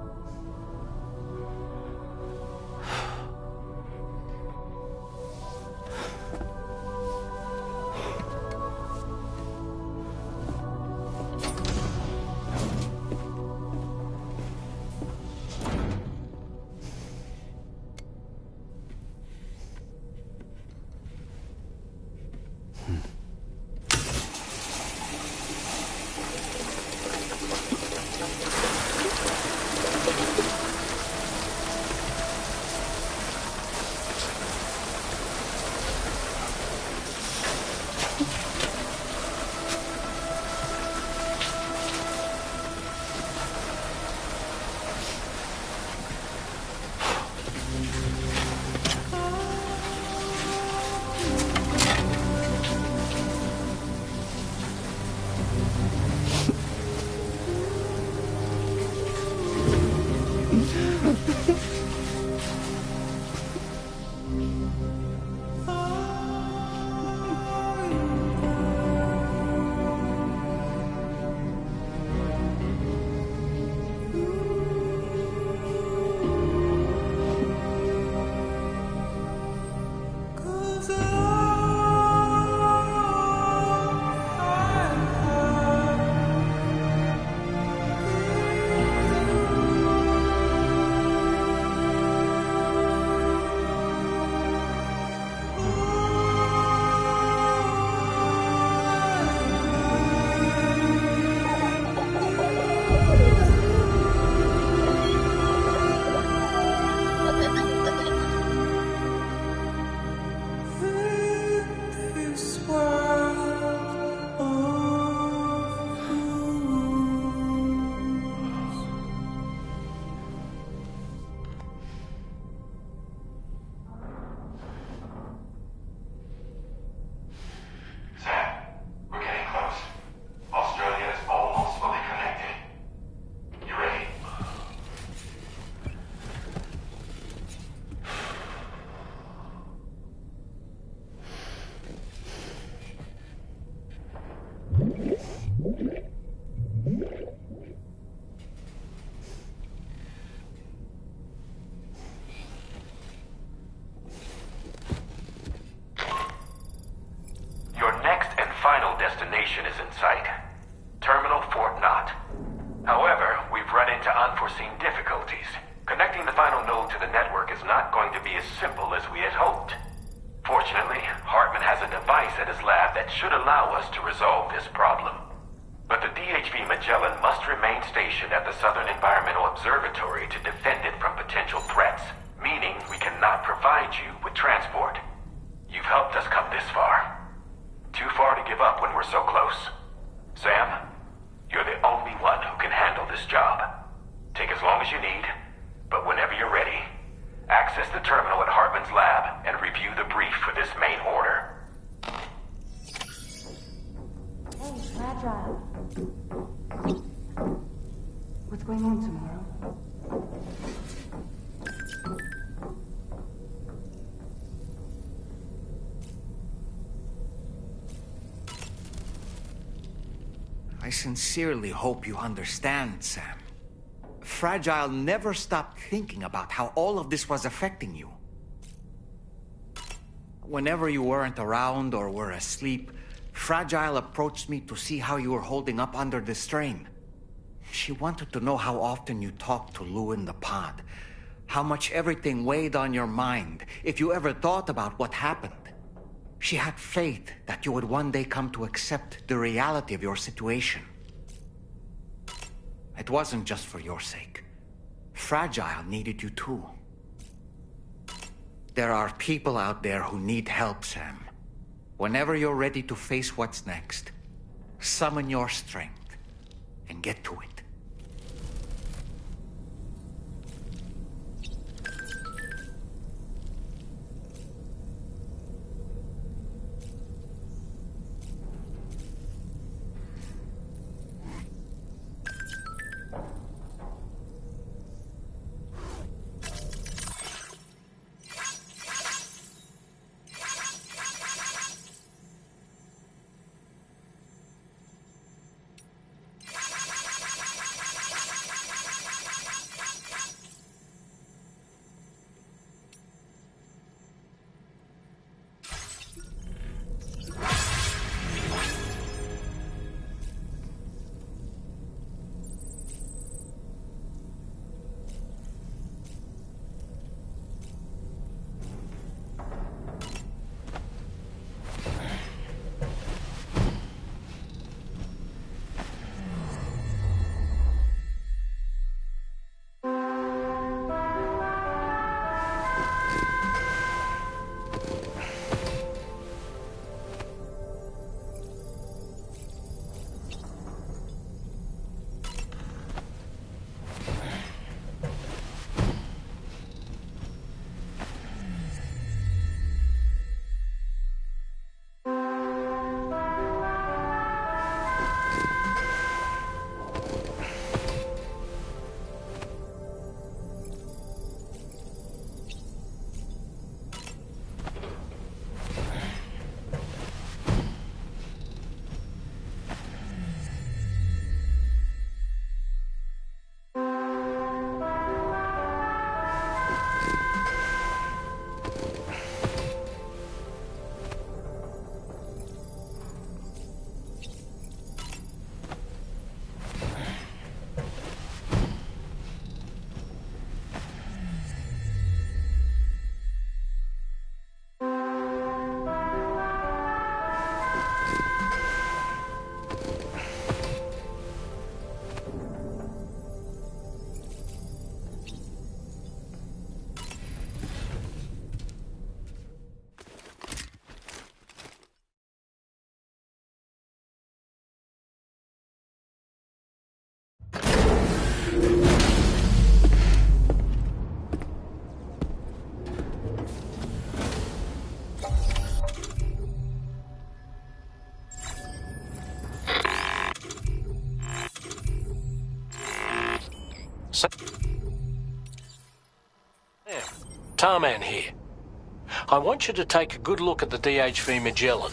[SPEAKER 6] destination is in sight. Terminal Fort Knott. However, we've run into unforeseen difficulties. Connecting the final node to the network is not going to be as simple as we had hoped. Fortunately, Hartman has a device at his lab that should allow us to resolve this problem. But the DHV Magellan must remain stationed at the Southern Environmental Observatory to defend it from potential threats, meaning we cannot provide you with transport. You've helped us come this far. Too far to give up when we're so close. Sam, you're the only one who can handle this job. Take as long as you need, but whenever you're ready, access the terminal at Hartman's lab and review the brief for this main order.
[SPEAKER 10] Hey, Fragile. What's going on tomorrow?
[SPEAKER 19] I sincerely hope you understand, Sam. Fragile never stopped thinking about how all of this was affecting you. Whenever you weren't around or were asleep, Fragile approached me to see how you were holding up under the strain. She wanted to know how often you talked to Lou in the pod, how much everything weighed on your mind, if you ever thought about what happened. She had faith that you would one day come to accept the reality of your situation. It wasn't just for your sake. Fragile needed you too. There are people out there who need help, Sam. Whenever you're ready to face what's next, summon your strength and get to it.
[SPEAKER 3] Tarman here. I want you to take a good look at the DHV Magellan.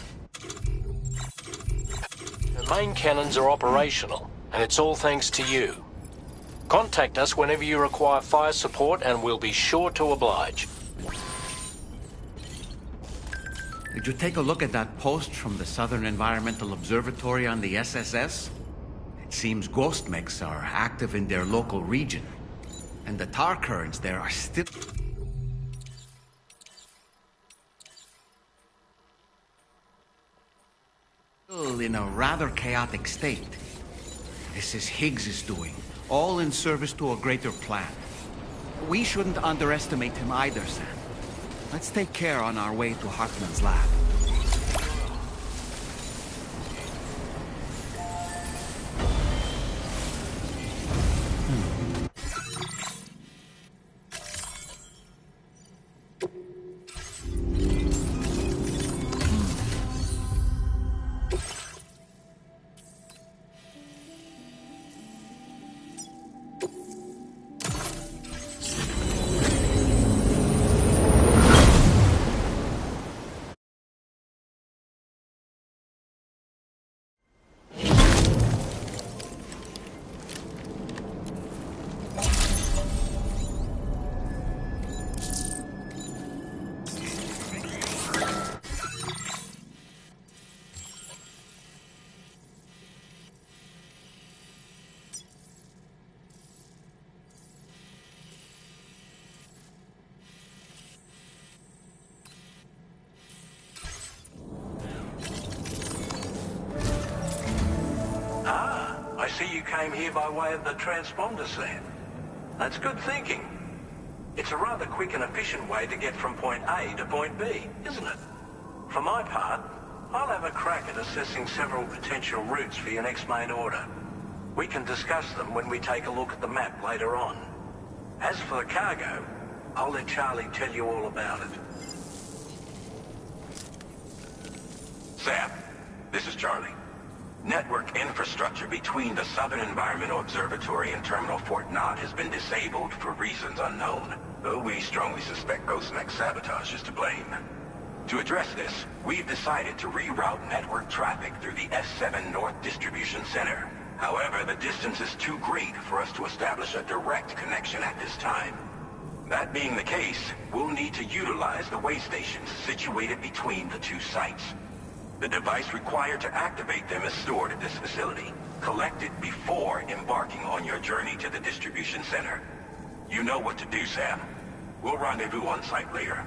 [SPEAKER 3] The main cannons are operational, and it's all thanks to you. Contact us whenever you require fire support, and we'll be sure to oblige.
[SPEAKER 19] Did you take a look at that post from the Southern Environmental Observatory on the SSS? It seems ghost mechs are active in their local region, and the tar currents there are still in a rather chaotic state. This is Higgs's doing, all in service to a greater plan. We shouldn't underestimate him either, Sam. Let's take care on our way to Hartman's lab.
[SPEAKER 8] I see you came here by way of the transponder, Sam. That's good thinking. It's a rather quick and efficient way to get from point A to point B, isn't it? For my part, I'll have a crack at assessing several potential routes for your next main order. We can discuss them when we take a look at the map later on. As for the cargo, I'll let Charlie tell you all about it.
[SPEAKER 6] Sam, this is Charlie. Network infrastructure between the Southern Environmental Observatory and Terminal Fort Knott has been disabled for reasons unknown, though we strongly suspect Ghost Mech sabotage is to blame. To address this, we've decided to reroute network traffic through the S7 North Distribution Center. However, the distance is too great for us to establish a direct connection at this time. That being the case, we'll need to utilize the way stations situated between the two sites. The device required to activate them is stored at this facility, collected before embarking on your journey to the distribution center. You know what to do, Sam. We'll rendezvous on site later.